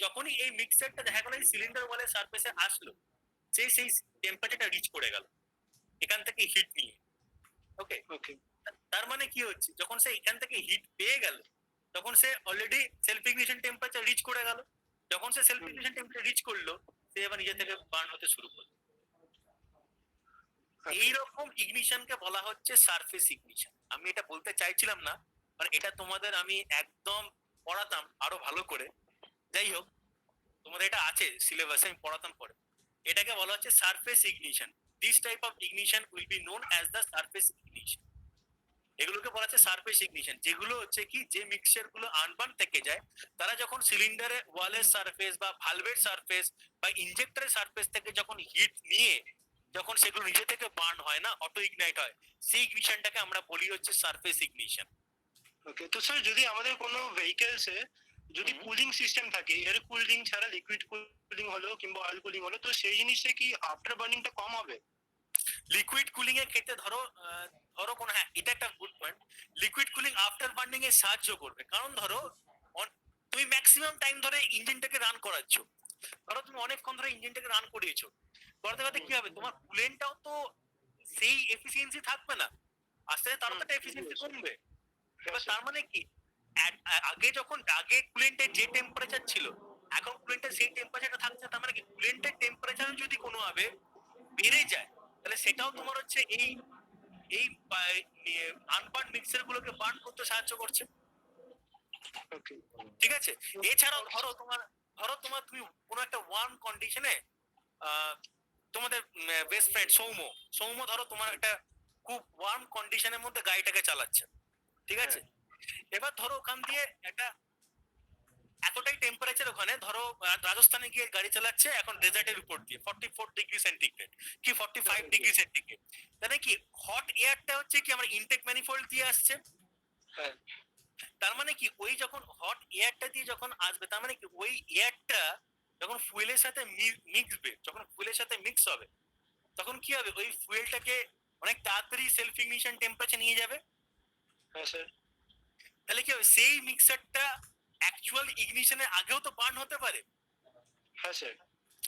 যখনই এই মিক্সারটা দেখা গেল এই সিলিন্ডার ওয়ালের সারফেসে আসলো, সেই টেম্পারেচারটা রিচ করে গেল এখান থেকে হিট নিয়ে। ওকে, ওকে তার মানে কি হচ্ছে, যখন সে এখান থেকে হিট পেয়ে গেল তখন সে already self ignition temperature reach করে গেল। যখন সে সেলফ ইগনিশন টেম্পারেচার রিচ করলো, সে এবার নিজে থেকে বার্ন হতে শুরু করলো। এইরকম ইগনিশনকে বলা হচ্ছে সারফেস ইগনিশন। আমি এটা বলতে চাইছিলাম না, মানে এটা তোমাদের আমি একদম পড়াতাম আরো ভালো করে। যাই হোক, তোমাদের এটা আছে সিলেবাসে, আমি পড়াতাম পরে। এটাকে বলা হচ্ছে surface ignition. This type of ignition will be known as the surface ignition. এগুলোকে বলা হচ্ছে সারফেস ইগনিশন, যেগুলো হচ্ছে কি যে মিক্সচার গুলো আনবার্ন থেকে যায়, তারা যখন সিলিন্ডারের ওয়ালের সারফেস বা ভালভের সারফেস বা ইনজেক্টরের সারফেস থেকে যখন হিট নিয়ে যখন সেগুলো নিজে থেকে বার্ন হয় না, অটো ইগনাইট হয়, সেই ইগনিশনটাকে আমরা বলি হচ্ছে সারফেস ইগনিশন। ওকে, তো স্যার যদি আমাদের কোনো ভেহিকেলসে যদি কুলিং সিস্টেম থাকে, এয়ার কুলিং ছাড়া লিকুইড কুলিং হলো কিংবা অয়েল কুলিং হলো, তো সেই জিনিসটা কি আফটার বার্নিংটা কম হবে? লিকুইড কুলিং এর ক্ষেত্রে ধরো কোন, হ্যাঁ এটা একটা good point, liquid cooling after burning এ সাহায্য করবে। কারণ ধরো তুমি ম্যাক্সিমাম টাইম ধরে ইঞ্জিনটাকে রান করাচ্ছ, ধরো তুমি অনেকক্ষণ ধরে ইঞ্জিনটাকে রান করিয়েছো, করতে করতে কি হবে, তোমার কুলেন্টটাও তো সেই এফিসিয়েন্সি থাকবে না, আস্তে আস্তে তার একটা এফিসিয়েন্সি কমবে। এবার তার মানে কি, আগে কুলেন্টের যে টেম্পারেচার ছিল এখন কুলেন্টের সেই টেম্পারেচারটা থাকছে, তার মানে কি কুলেন্টের টেম্পারেচার যদি কোনো ভাবে বেড়ে যায়, তাহলে সেটাও তোমার হচ্ছে এই আনবার্ন মিক্সার গুলোকে বার্ন করতে সাহায্য করছে। ওকে, ঠিক আছে, এছাড়াও ধরো তুমি কোনো একটা ওয়ার্ম কন্ডিশনে তোমাদের বেস্ট ফ্রেন্ড সৌম্য ধরো তোমার একটা খুব ওয়ার্ম কন্ডিশনের মধ্যে গাড়িটাকে চালাচ্ছে, ঠিক আছে? এবার ধরো ওখান দিয়ে একটা এতটাই টেম্পারেচার, ওখানে ধরো রাজস্থানে গিয়ে গাড়ি চালাচ্ছে এখন ডেজার্টের উপর দিয়ে 44 ডিগ্রি সেন্টিগ্রেড কি 45 ডিগ্রি সেন্টিগ্রেড, তাহলে কি হট এয়ারটা হচ্ছে কি আমার ইনটেক ম্যানিফোল্ড দিয়ে আসছে। হ্যাঁ তার মানে কি ওই যখন হট এয়ারটা দিয়ে যখন আসবে, তার মানে কি ওই এয়ারটা যখন ফুয়েলের সাথে মিক্সবে, যখন ফুয়েলের সাথে মিক্স হবে, তখন কি হবে, ওই ফুয়েলটাকে অনেক তাড়াতাড়ি সেলফ ইগনিশন টেম্পারেচার নিয়ে যাবে। হ্যাঁ স্যার, তাহলে কি হবে, সেই মিক্সারটা অ্যাকচুয়াল ইগনিশনের আগেও তো বার্ন হতে পারে। হ্যাঁ স্যার,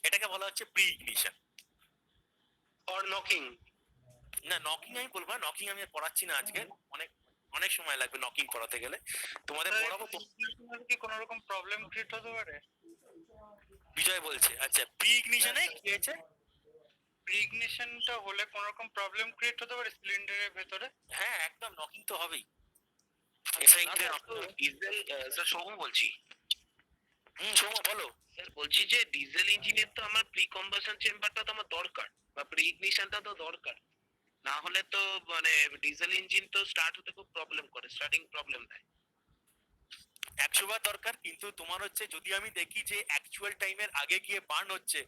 এটাকে বলা হচ্ছে প্রি ইগনিশন। Or knocking. না, নকিং আমি বলবো না, নকিং আমি পড়াচ্ছি না আজকে, অনেক সময় লাগবে নকিং করাতে গেলে, তোমাদের পড়াবো তো। কি কোনো রকম প্রবলেম ক্রিয়েট হতে পারে? বিজয় বলছে, আচ্ছা প্রি ইগনিশনে কি হয়েছে? প্রিগনিশনটা হলে কোনো রকম প্রবলেম ক্রিয়েট হতে পারে সিলিন্ডারের ভেতরে? হ্যাঁ একদম, নকিং তো হবেই। ডিজেল স্যার সৌম্য বলছি। সৌম্য বলো। স্যার বলছি যে ডিজেল ইঞ্জিনের তো আমার প্রি কম্বাসন চেম্বারটা তো আমার দরকার, বা প্রি ইগনিশনটা তো দরকার, না হলে তো মানে ডিজেল ইঞ্জিন তো স্টার্ট হতে খুব প্রবলেম করে, স্টার্টিং প্রবলেম দেয়। 100 বার দরকার, কিন্তু তোমার হচ্ছে যদি আমি দেখি যে অ্যাকচুয়াল টাইমের আগে গিয়ে বার্ন হচ্ছে,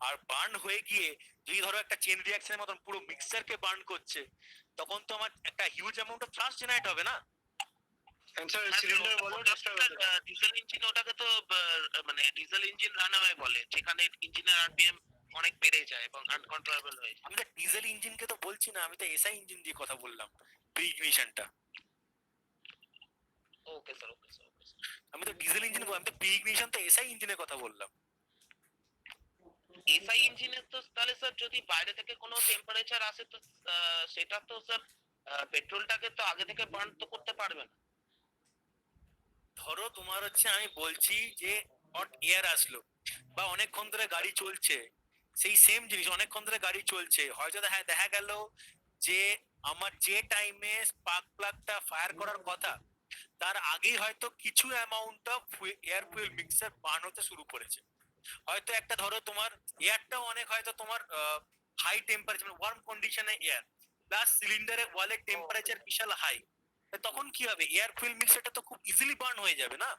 আর বার্ন হয়ে গিয়ে যদি ধরো একটা চেন রিঅ্যাকশনের মতন পুরো মিক্সারকে বার্ন করছে, তখন তো আমার একটা huge amount of thrust generate হবে না। স্যার সিলিন্ডার বলো ডিস্টার্ব হচ্ছে। ডিজেল ইঞ্জিন ওটাকে তো মানে ডিজেল ইঞ্জিন রানওয়ে বলে, যেখানে ইঞ্জিনের আরপিএম অনেক বেড়ে যায় এবং আনকন্ট্রোলেবল হয়ে যায়। আমি তো ডিজেল ইঞ্জিনকে তো বলছি না, আমি তো এসআই ইঞ্জিন দিয়ে কথা বললাম প্রি ইগনিশনটা। Okay sir, okay sir, okay sir. আমি তো ডিজেল ইঞ্জিন, আমি তো প্রি ইগনিশন তো এসআই ইঞ্জিনের কথা বললাম। এসআই ইঞ্জিনের তো তাহলে স্যার যদি বাইরে থেকে কোনো টেম্পারেচার আসে তো সেটা তো স্যার পেট্রোলটাকে তো আগে থেকে বার্ন তো করতে পারবে না। ধরো তোমার হচ্ছে, আমি বলছি যে হট এয়ার আসলো বা অনেকক্ষণ ধরে গাড়ি চলছে, সেই সেম জিনিস অনেকক্ষণ ধরে গাড়ি চলছে, হয়তো দেখা গেল যে আমার যে টাইমে স্পার্ক প্লাগটা ফায়ার করার কথা তার আগেই হয়তো কিছু amount of air fuel mixer burn হতে শুরু করেছে। হয়তো একটা ধরো তোমার এয়ারটাও অনেক হয়তো তোমার হাই টেম্পারেচার ওয়ার্ম কন্ডিশনে এয়ার, প্লাস সিলিন্ডারের ওয়ালের টেম্পারেচার বিশাল হাই, তখন কি হবে, এয়ার ফুয়েল মিক্সারটা তো খুব ইজিলি বার্ন হয়ে যাবে না?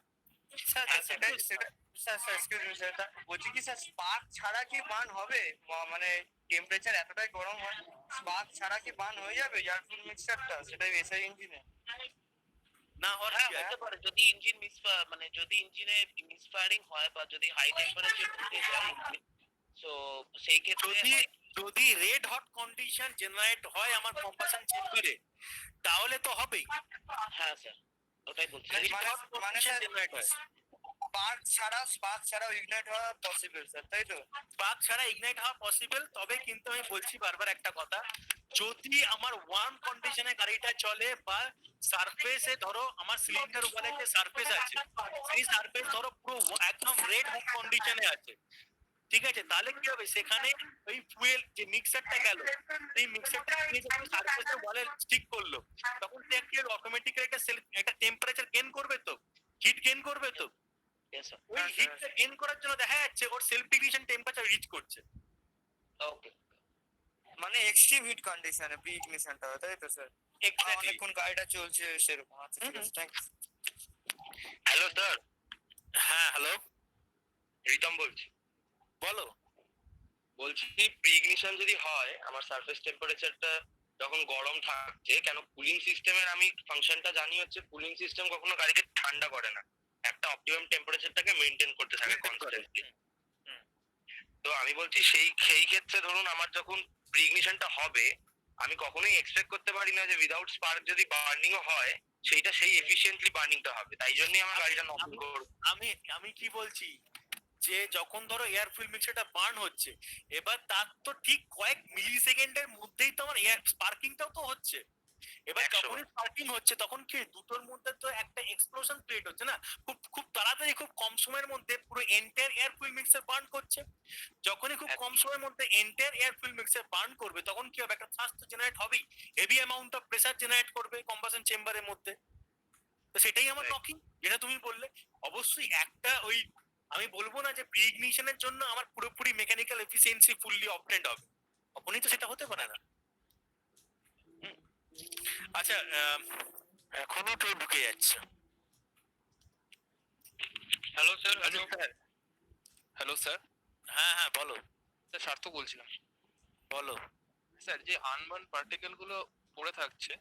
স্যার সেটাই সেটা sir sir excuse me sir, বলছি কি স্যার স্পার্ক ছাড়া কি বার্ন হবে? মানে টেম্পারেচার এতটাই গরম হয়, স্পার্ক ছাড়া কি বার্ন হয়ে যাবে এয়ার ফুল মিক্সচারটা, সেটাই এসআই ইঞ্জিনে? না হওয়ার হ্যাঁ কি আছে? হতে পারে, যদি ইঞ্জিন মানে যদি ইঞ্জিনে মিসফায়ারিং হয় বা যদি হাই টেম্পারেচার উঠে যায় ইঞ্জিন, সো সেই ক্ষেত্রে যদি যদি রেড হট কন্ডিশন জেনারেট হয় আমার কম্বাসন চেম্বারে, তাহলে তো হবেই। হ্যাঁ স্যার ওটাই বলছি। রেড মানে হট মানে কন্ডিশন স্যার জেনারেট হয়, স্পার্ক ছাড়াও ইগনাইট হওয়া পসিবল স্যার, তাই তো? স্পার্ক ছাড়া ইগনাইট হওয়া পসিবল, তবে কিন্তু আমি বলছি বারবার একটা কথা, যদি আমার ওয়ার্ম কন্ডিশনে গাড়িটা চলে বা সারফেসে ধরো আমার সিলিন্ডার ওয়ালে যে সারফেস আছে সেই সারফেস ধরো পুরো একদম রেড হট কন্ডিশনে আছে, ঠিক আছে, তাহলে কি হবে, সেখানে ওই ফুয়েল যে মিক্সারটা গেল, সেই মিক্সারটা নিয়ে যখন সারফেসের ওয়ালে স্টিক করলো, তখন সে কি অটোমেটিক্যালি একটা টেম্পারেচার গেইন করবে, তো হিট গেইন করবে, তো Yes, sir. ওই হিটটা গেইন করার জন্য দেখা যাচ্ছে ওর সেলফ ইগনিশন টেম্পারেচার রিচ করছে। ওকে মানে এক্সট্রিম হিট কন্ডিশনে প্রি ইগনিশনটা হয়, তাই তো স্যার? এক্স্যাক্টলি। অনেকক্ষণ গাড়িটা চলছে সেরকম। আচ্ছা ঠিক আছে, থ্যাংক ইউ। হ্যালো স্যার, হ্যাঁ হ্যালো, রিতম বলছি। বলো। বলছি প্রি ইগনিশন যদি হয় আমার সারফেস টেম্পারেচারটা যখন গরম থাকছে, কেন কুলিং সিস্টেমের আমি ফাংশনটা জানি হচ্ছে কুলিং সিস্টেম কখনো গাড়িকে ঠান্ডা করে না, একটা অপটিমাম টেম্পারেচারটাকে মেইনটেইন করতে থাকে কনস্ট্যান্টলি। তো আমি বলছি সেই ক্ষেত্রে ধরুন আমার যখন প্রি ইগনিশনটা হবে, আমি কখনোই এক্সপেক্ট করতে পারি না যে উইদাউট স্পার্ক যদি বার্নিংও হয় সেইটা সেই এফিশিয়েন্টলি বার্নিংটা হবে, তাই জন্যই আমার গাড়িটা নকল করব। আমি আমি কি বলছি, যে যখন ধরো এয়ার ফুয়েল মিক্সারটা বার্ন হচ্ছে, এবার তার তো ঠিক কয়েক মিলি সেকেন্ডের মধ্যেই তো আমার এয়ার স্পার্কিংটাও তো হচ্ছে, এবার 100 যখনই স্পার্কিং হচ্ছে তখন কি দুটোর মধ্যে তো একটা এক্সপ্লোশন ক্রিয়েট হচ্ছে না, খুব খুব তাড়াতাড়ি খুব কম সময়ের মধ্যে পুরো entire air fuel mixer burn করছে, যখনই খুব কম সময়ের মধ্যে entire air fuel mixer burn করবে তখন কি হবে, একটা থ্রাস্ট জেনারেট হবেই, heavy amount of pressure generate করবে কম্বাসন চেম্বারের মধ্যে, তো সেটাই আমার নকিং, যেটা তুমি বললে। অবশ্যই একটা ওই, আমি বলবো না যে প্রি ইগনিশনের জন্য আমার পুরোপুরি মেকানিক্যাল এফিসিয়েন্সি ফুললি অবটেন্ড হবে, কখনই তো সেটা হতে পারে না। আচ্ছা, এখনো তো ঢুকে যাচ্ছে। Hello sir, hello hello sir. হ্যাঁ হ্যাঁ বলো স্যার সার্থক বলছিলাম। বলো। স্যার যে আনবার্ন পার্টিকেল গুলো পড়ে থাকছে,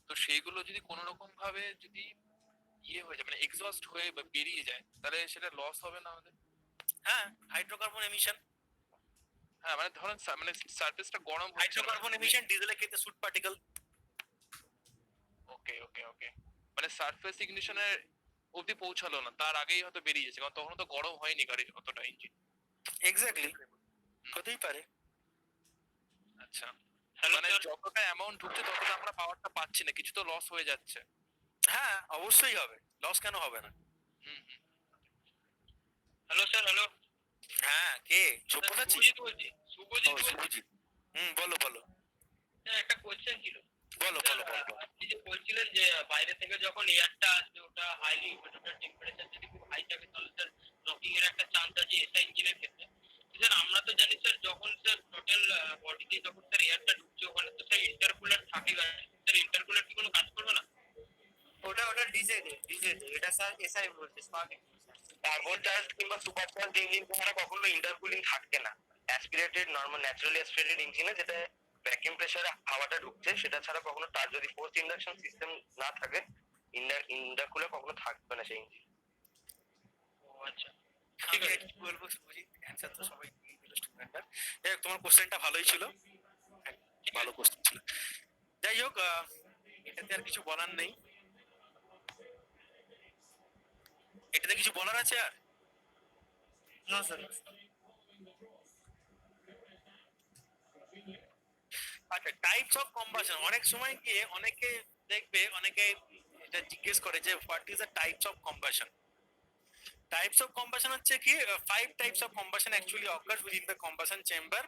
তো সেইগুলো যদি কোনো রকম ভাবে যদি ইয়ে হয়ে যায়, মানে এক্সস্ট হয়ে বা বেরিয়ে যায়, তাহলে সেটা লস হবে না আমাদের? হ্যাঁ, হাইড্রোকার্বন এমিশন। হ্যাঁ মানে ধরেন মানে সারফেসটা গরম হচ্ছে, হাইড্রোকার্বন এমিশন ডিজেলের ক্ষেত্রে সুট পার্টিকেল। ওকে ওকে ওকে, মানে সারফেস ইগনিশনের অবধি পৌঁছালো না, তার আগেই হয়তো বেরিয়ে যাচ্ছে, কারণ তখন তো গরম হয়নি গাড়ির অতটা ইঞ্জিন। এক্স্যাক্টলি, হতেই পারে। আচ্ছা, হ্যালো মানে স্যার, যতটা অ্যামাউন্ট ঢুকছে ততটা আমরা পাওয়ারটা পাচ্ছি না, কিছু তো লস হয়ে যাচ্ছে। হ্যাঁ অবশ্যই হবে, লস কেন হবে না। Hmm hmm. Hello sir, hello. হ্যাঁ, কে সব্যসাচী? শুভজিৎ বলছি, শুভজিৎ ও, বলছি। শুভজিৎ। বলো বলো স্যার একটা কোশ্চেন ছিল। বলো বলো বলো বলো। আপনি যে বলছিলেন যে বাইরে থেকে যখন এয়ারটা আসবে ওটা হাইলি ওটার টেম্পারেচার যদি খুব হাই থাকে তাহলে স্যার নকিং এর একটা চান্স আছে এসআই ইঞ্জিনের ক্ষেত্রে। স্যার আমরা তো জানি স্যার যখন স্যার টোটাল বডিতে যখন স্যার এয়ারটা ঢুকছে ওখানে তো স্যার ইন্টারকুলার থাকে, স্যার ইন্টারকুলার কি কোনো কাজ করবে না? ওটা ডিজে এটা স্যার এসআই বলছে, স্পার্ক। টার্বোচার্জ কিংবা সুপারচার্জ ইঞ্জিন ছাড়া কখনো ইন্টারকুলিং থাকে না। অ্যাসপিরেটেড নরমাল ন্যাচারালি অ্যাসপিরেটেড ইঞ্জিনে যেটা ভ্যাকুয়াম প্রেসারে হাওয়াটা ঢুকছে সেটা ছাড়া কখনো তার যদি ফোর্স ইন্ডাকশন সিস্টেম না থাকে ইন্টারকুলার কখনো থাকবে না সেই ইঞ্জিন। ও আচ্ছা, ঠিক আছে, কি বলবো শুভজিৎ, অ্যান্সার তো সবাই দিয়ে দিল স্টুডেন্টরা। যাই হোক, তোমার কোশ্চেনটা ভালোই ছিল, ভালো কোশ্চেন ছিল। যাই হোক, এটাতে আর কিছু বলার নেই। এটা কিছু বলার আছে আর? না স্যার। আচ্ছা, টাইপস অফ কম্বাশন, অনেক সময় গিয়ে অনেকে দেখবে, অনেকে এটা জিজ্ঞেস করে যে what is the types of combustion. Types of combustion হচ্ছে কি, 5 types of combustion actually occurs within the combustion chamber: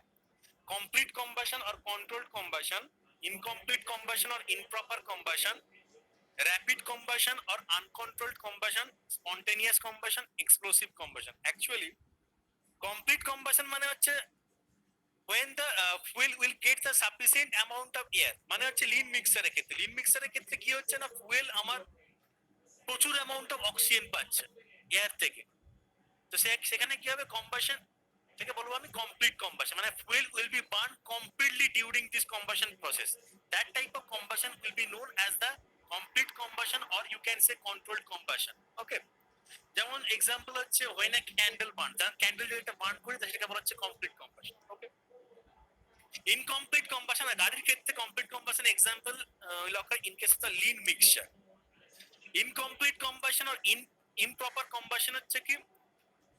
complete combustion or controlled combustion, incomplete combustion or improper combustion, rapid combustion or uncontrolled combustion, spontaneous combustion, explosive combustion. Actually complete combustion মানে হচ্ছে when the fuel will get the sufficient amount of air, মানে হচ্ছে Lin মিক্সারের ক্ষেত্রে। Lin মিক্সারের ক্ষেত্রে কি হচ্ছে না, fuel আমার প্রচুর অ্যামাউন্ট অফ অক্সিজেন পাচ্ছে এয়ার থেকে, তো সেখানে কি হবে, কম্বাশন থেকে বলবো আমি কমপ্লিট কম্বাশন, মানে fuel will be burn completely during this combustion process. That type of combustion will be known as the complete combustion or you can say controlled combustion. Okay, যেমন এক্সাম্পল হচ্ছে when a candle burn, candle যদি একটা burn করি সেটাকে বলা হচ্ছে complete combustion. Okay, incomplete combustion, গাড়ির ক্ষেত্রে complete combustion example will occur in case of the lean mixture. Incomplete combustion or improper combustion হচ্ছে কি,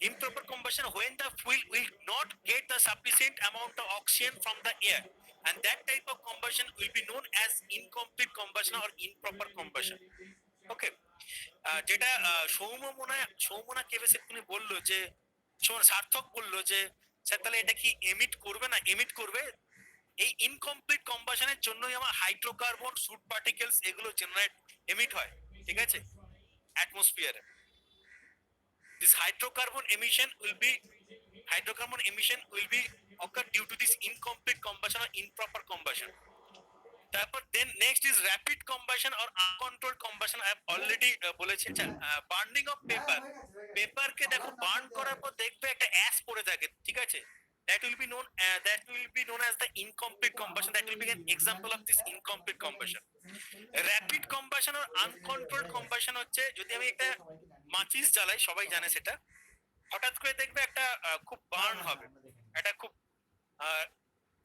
improper combustion when the fuel will not get the sufficient amount of oxygen from the air, and that type of combustion will be known as incomplete combustion or improper combustion. Okay, যেটা সৌমনা কেভেস এক্ষুনি বললো যে, সার্থক বললো যে sir তাহলে এটা কি এমিট করবে না, এমিট করবে। এই ইনকমপ্লিট কম্বাশনের জন্যই আমার হাইড্রোকার্বন, সুট পার্টিকেলস এগুলো জেনারেট এমিট হয়, ঠিক আছে, অ্যাটমসফিয়ারে। This hydrocarbon emission will be occur due to this incomplete combustion or improper combustion. তারপর then next is rapid combustion or uncontrolled combustion. I have already বলেছি। Burning of paper, পেপারকে দেখো burn করার পর দেখবে একটা অ্যাশ পড়ে থাকে, ঠিক আছে, that will be known as the incomplete combustion. That will be an example of this incomplete combustion. Rapid combustion or uncontrolled combustion হচ্ছে যদি আমি একটা মাচিস জ্বালাই, সবাই জানে সেটা, হঠাৎ করে দেখবে একটা খুব বার্ন হবে, একটা খুব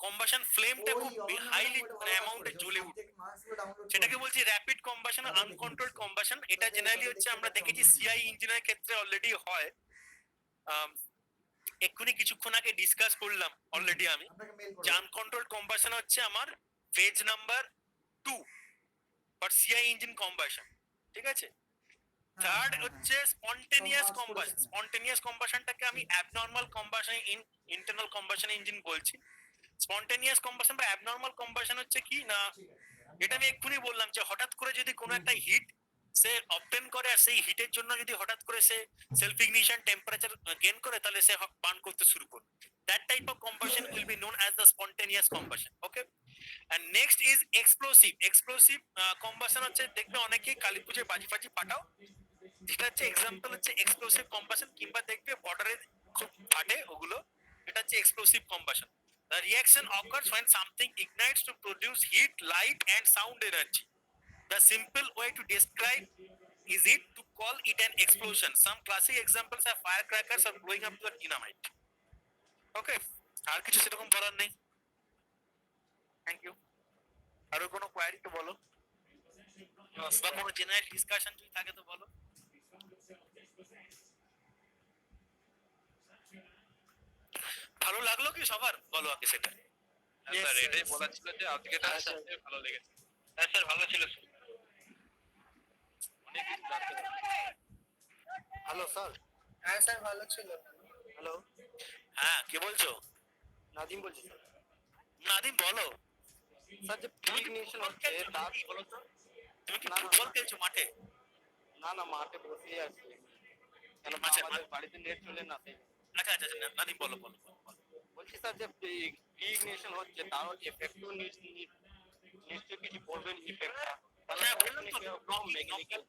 কম্বাশন ফ্লেমটা খুব হাইলি অ্যামাউন্টে জ্বলে উঠবে, সেটাকে বলছি র্যাপিড কম্বাশন আর আনকন্ট্রোলড কম্বাশন। এটা জেনারেলি হচ্ছে আমরা দেখেছি সিআই ইঞ্জিনের ক্ষেত্রে অলরেডি হয়। এক্ষুনি কিছুক্ষণ আগে ডিসকাস করলাম অলরেডি আমি, যে আনকন্ট্রোলড কম্বাশন হচ্ছে আমার phase number 2 for CI engine combustion, ঠিক আছে। থার্ড হচ্ছে স্পন্টেনিয়াস কম্বাশন। স্পন্টেনিয়াস কম্বাশনটাকে আমি abnormal combustion in internal combustion engine বলছি। স্পন্টেনিয়াস কম্বাশন বা অ্যাবনর্মাল কম্বাশন হচ্ছে কি না, এটা আমি এক্ষুনি বললাম যে হঠাৎ করে যদি কোনো একটা হিট সে অবটেন করে আর সেই হিটের জন্য যদি হঠাৎ করে সে সেলফ ইগনিশন টেম্পারেচার গেইন করে, তাহলে সে বার্ন করতে শুরু করে। That type of combustion will be known as the spontaneous combustion. Okay, and next is explosive. Explosive combustion হচ্ছে দেখবে অনেকেই কালী পুজোয় বাজি ফাজি ফাটাও, যেটা হচ্ছে এক্সাম্পল হচ্ছে এক্সপ্লোসিভ কম্বাশন, কিংবা দেখবে বর্ডারে খুব ফাটে ওগুলো, এটা হচ্ছে explosive combustion. The reaction occurs when something ignites to produce heat, light and sound energy. The simple way to describe is it to call it an explosion. Some classic examples are firecrackers or blowing up the dynamite. Okay, আর কিছু সেরকম বলার নেই। Thank you. আরো কোনো query তো বলো, বা কোনো জেনারেল ডিসকাশন যদি থাকে তো বলো। ভালো লাগলো কি সবার, বলো আগে সেটা। স্যার এটাই বলার ছিল যে আজকেটা সবচেয়ে ভালো লেগেছে। হ্যাঁ স্যার, ভালো ছিল স্যার। অনেক কিছু জানতে পারলাম। Hello sir. হ্যাঁ স্যার, ভালো ছিল। হ্যালো, হ্যাঁ, কে বলছো? নাদিম বলছি স্যার। নাদিম বলো। স্যার যে প্রিগনিশন হচ্ছে তার বলো তো, তুমি কি না, না, ফুটবল খেলছো মাঠে? না মাঠে বসেই আছি, কেন আচ্ছা, আমাদের বাড়িতে নেট চলে না তাই। আচ্ছা আচ্ছা আচ্ছা, নাদিম বলো বলো বলো। বলছি স্যার যে প্রিগনিশন হচ্ছে তার এফেক্টও নিশ্চয়ই কিছু পড়বেন ইফেক্টটা। হ্যাঁ, বললাম তো, মেকানিক্যাল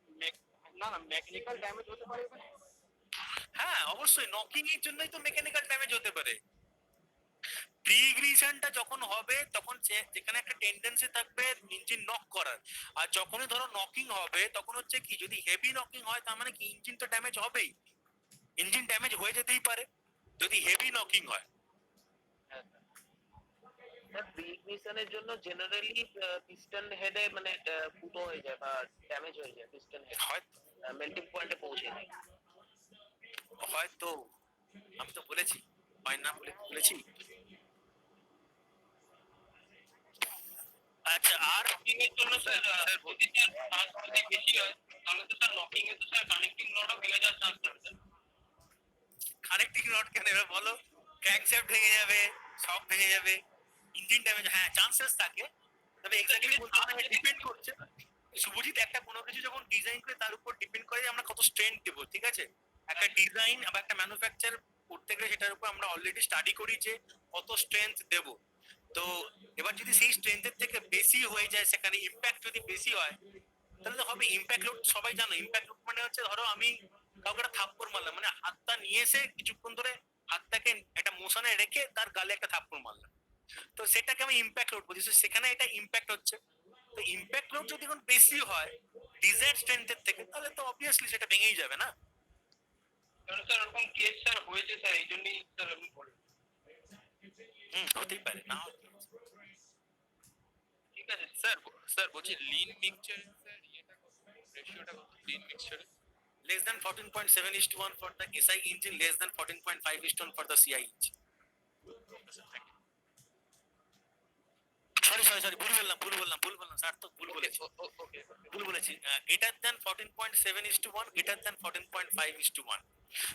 না মেকানিক্যাল ড্যামেজ হতে পারে এখানে? হ্যাঁ অবশ্যই, নকিং এর জন্যই তো মেকানিক্যাল ড্যামেজ হতে পারে। প্রিইগনিশনটা যখন হবে তখন যেখানে একটা টেন্ডেন্সি থাকবে ইঞ্জিন নক করার, আর যখনই ধরো নকিং হবে তখন হচ্ছে কি, যদি হেভি নকিং হয় তার মানে কি ইঞ্জিন তো ড্যামেজ হবেই, ইঞ্জিন ড্যামেজ হয়ে যেতেই পারে যদি হেভি নকিং হয়। প্রিইগনিশনের জন্য জেনারেলি পিস্টন হেডে মানে ফুটো হয়ে যায় বা ড্যামেজ হয়ে যায়, পিস্টন হেড হয় মেল্টিং পয়েন্টে পৌঁছে যায়। হয়তো আমি তো বলেছি, হয় না বলেছি। আচ্ছা, আর নকিং এর জন্য স্যার যদি স্যার চার্জ যদি বেশি হয় তাহলে তো স্যার নকিং এ তো স্যার কানেক্টিং রডও ভেঙে যাওয়ার চান্স থাকে। কানেক্টিং রড কেন এবার বলো? ক্র্যাঙ্কশ্যাফট ভেঙে যাবে, সব ভেঙে যাবে, ইঞ্জিন ড্যামেজ, হ্যাঁ চান্সেস থাকে, তবে এক্স্যাক্টলি বলতে হবে, ডিপেন্ড করছে। শুভজিৎ, একটা কোনো কিছু যখন ডিজাইন করে তার উপর ডিপেন্ড করে যে আমরা কত স্ট্রেংথ দেবো, ঠিক আছে? একটা ডিজাইন বা একটা ম্যানুফ্যাকচার করতে গেলে সেটার উপর আমরা অলরেডি স্টাডি করি যে কত স্ট্রেংথ দেব। তো এবার যদি সেই স্ট্রেংথের থেকে বেশি হয়ে যায়, সেখানে ইম্প্যাক্ট যদি বেশি হয়, তাহলে তো হবে ইম্প্যাক্ট লোড। সবাই জানো ইম্প্যাক্ট লোড মানে হচ্ছে, ধরো আমি কাউকে একটা থাপ্পড় মারলাম, মানে হাতটা নিয়ে এসে কিছুক্ষণ ধরে হাতটাকে একটা মোশনে রেখে তার গালে একটা থাপ্পড় মারলাম, তো সেটাকে আমি ইম্প্যাক্ট লোড বলছি। তো সেখানে এটা ইম্প্যাক্ট হচ্ছে। তো ইম্প্যাক্ট লোড যদি এখন বেশি হয় ডিজায়ার স্ট্রেংথের থেকে, তাহলে তো অবভিয়াসলি সেটা ভেঙেই যাবে না। কারণ স্যার ওরকম কেস স্যার হয়েছে স্যার, এই জন্যই স্যার আমি বলি। হতেই পারে, না হতে পারে। ঠিক আছে স্যার স্যার বলছি লিন মিক্সচার স্যার ইয়েটা রেশিওটা Lin mixture less than 14.7:1 for the SI engine, less than 14.5:1 for the CI engine. Sorry ভুল বললাম স্যার, তো ভুল বলেছি, greater than 14.7:1, greater than 14.5:1,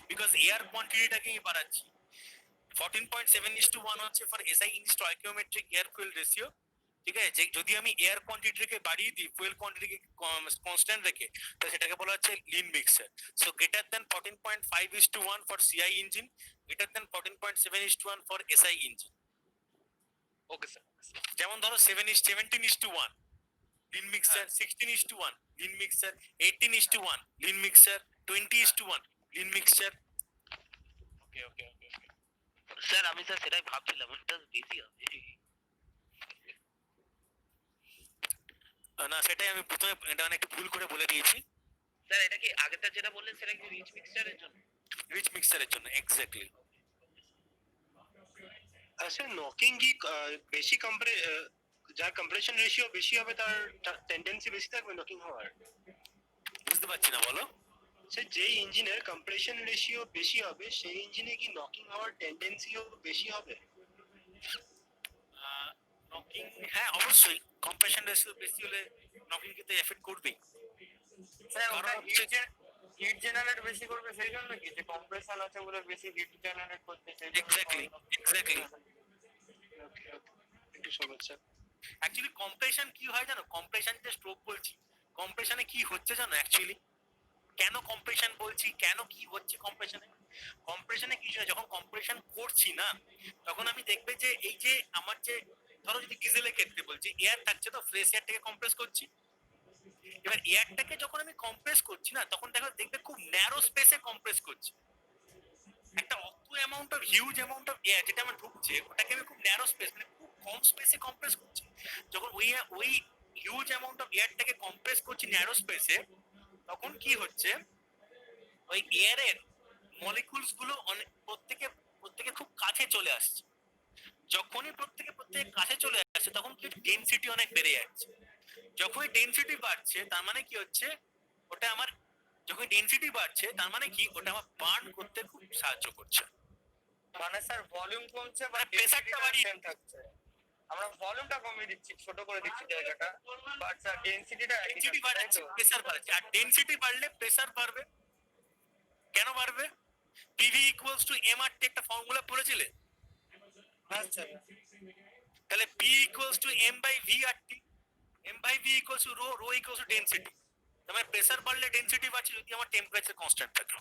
because air কোয়ান্টিটিটাকেই বাড়াচ্ছি। 14.7:1 হচ্ছে for SI engine stoichiometric air fuel ratio, ঠিক আছে? যে যদি আমি এয়ার কোয়ান্টিটিকে বাড়িয়ে দিই, ফুয়েল কোয়ান্টিটিকে কনস্ট্যান্ট রেখে, তো সেটাকে বলা হচ্ছে lean mixture. So greater than 14.5:1 for CI engine, greater than 14.7:1 for SI engine. Okay sir. যেমন ধরো 17:1 lean mixture, 16:1 lean mixture, 18:1 lean mixture, 20:1 lean mixture. Okay okay okay okay sir আমি স্যার সেটাই ভাবছিলাম, এটা বেশি হবে। না, সেটাই আমি প্রথমে এটা একটু ভুল করে বলে দিয়েছি। স্যার এটা কি আগেরটা যেটা বললেন সেটা কি রিচ মিক্সচারের জন্য? রিচ মিক্সচারের জন্য, এক্স্যাক্টলি। আচ্ছা, নকিং কি বেশি যার কম্প্রেশন রেশিও বেশি হবে তার টেন্ডেন্সি বেশি থাকবে নকিং হওয়ার? বুঝতে পারছি না, বলো। সে যেই ইঞ্জিনের কম্প্রেশন রেশিও বেশি হবে সেই ইঞ্জিনে কি নকিং হওয়ার টেন্ডেন্সিও বেশি হবে? নকিং, হ্যাঁ অবশ্যই, কম্প্রেশন রেশিও বেশি হলে নকিং কিন্তু এফেক্ট করবেই। স্যার ওটা কারণ হচ্ছে হিট জেনারেট বেশি করবে সেই জন্য কি, যে কম্প্রেশন আছে বলে বেশি হিট জেনারেট করতে, সেই জন্য। এক্স্যাক্টলি। ওকে একটু সমস্যা। অ্যাকচুয়ালি কম্প্রেশন কি হয় জানো? কম্প্রেশন যে স্ট্রোক বলছি, কম্প্রেশনে কি হচ্ছে জানো অ্যাকচুয়ালি? কেন কম্প্রেশন বলছি, কেন কি হচ্ছে কম্প্রেশনে? কম্প্রেশনে কিছু না, যখন কম্প্রেশন করছি না, তখন আমি দেখবে যে এই যে আমার যে, ধরো যদি ডিজেলের ক্ষেত্রে বলছি, এয়ার থাকছে তো, ফ্রেশ এয়ারটাকে কম্প্রেস করছি। এবার এয়ারটাকে যখন আমি কম্প্রেস করছি না, তখন দেখবে খুব ন্যারো স্পেসে কম্প্রেস করছি। একটা অত amount of huge amount of air যেটা আমার ঢুকছে, ওটাকে আমি খুব ন্যারো স্পেস, মানে খুব কম স্পেসে কম্প্রেস করছি। যখন ওই হিউজ অ্যামাউন্ট অফ এয়ারটাকে কম্প্রেস করছি ন্যারো স্পেসে, তখন কি হচ্ছে, ওই এয়ারের মলিকুলস গুলো প্রত্যেকে খুব কাছে চলে আসছে। যখনই প্রত্যেকে কাছে চলে আসছে, তখন কি ডেনসিটি অনেক বেড়ে যাচ্ছে। যখনই ডেনসিটি বাড়ছে, তার মানে কি হচ্ছে, ওটা আমার, যখন ডেনসিটি বাড়ছে তার মানে কি, ওটা আমার বার্ন করতে খুব সাহায্য করছে। মানে স্যার ভলিউম কমছে বা প্রেসারটা বাড়িয়ে সেম থাকছে, আমরা ভলিউমটা কমিয়ে দিচ্ছি, ছোট করে দিচ্ছি জায়গাটা, বাট স্যার ডেনসিটিটা ডেনসিটি বাড়াচ্ছে, প্রেসার বাড়াচ্ছে, আর ডেনসিটি বাড়লে প্রেসার বাড়বে। কেন বাড়বে? পিভি ইকুয়ালস টু এমআরটি একটা ফর্মুলা পড়েছিলে? আচ্ছা তাহলে P equals to M by V R T, M by V equals to rho, rho equals to density. তার মানে প্রেসার বাড়লে ডেনসিটি বাড়ছে যদি আমার টেম্পারেচার কনস্ট্যান্ট থাকে।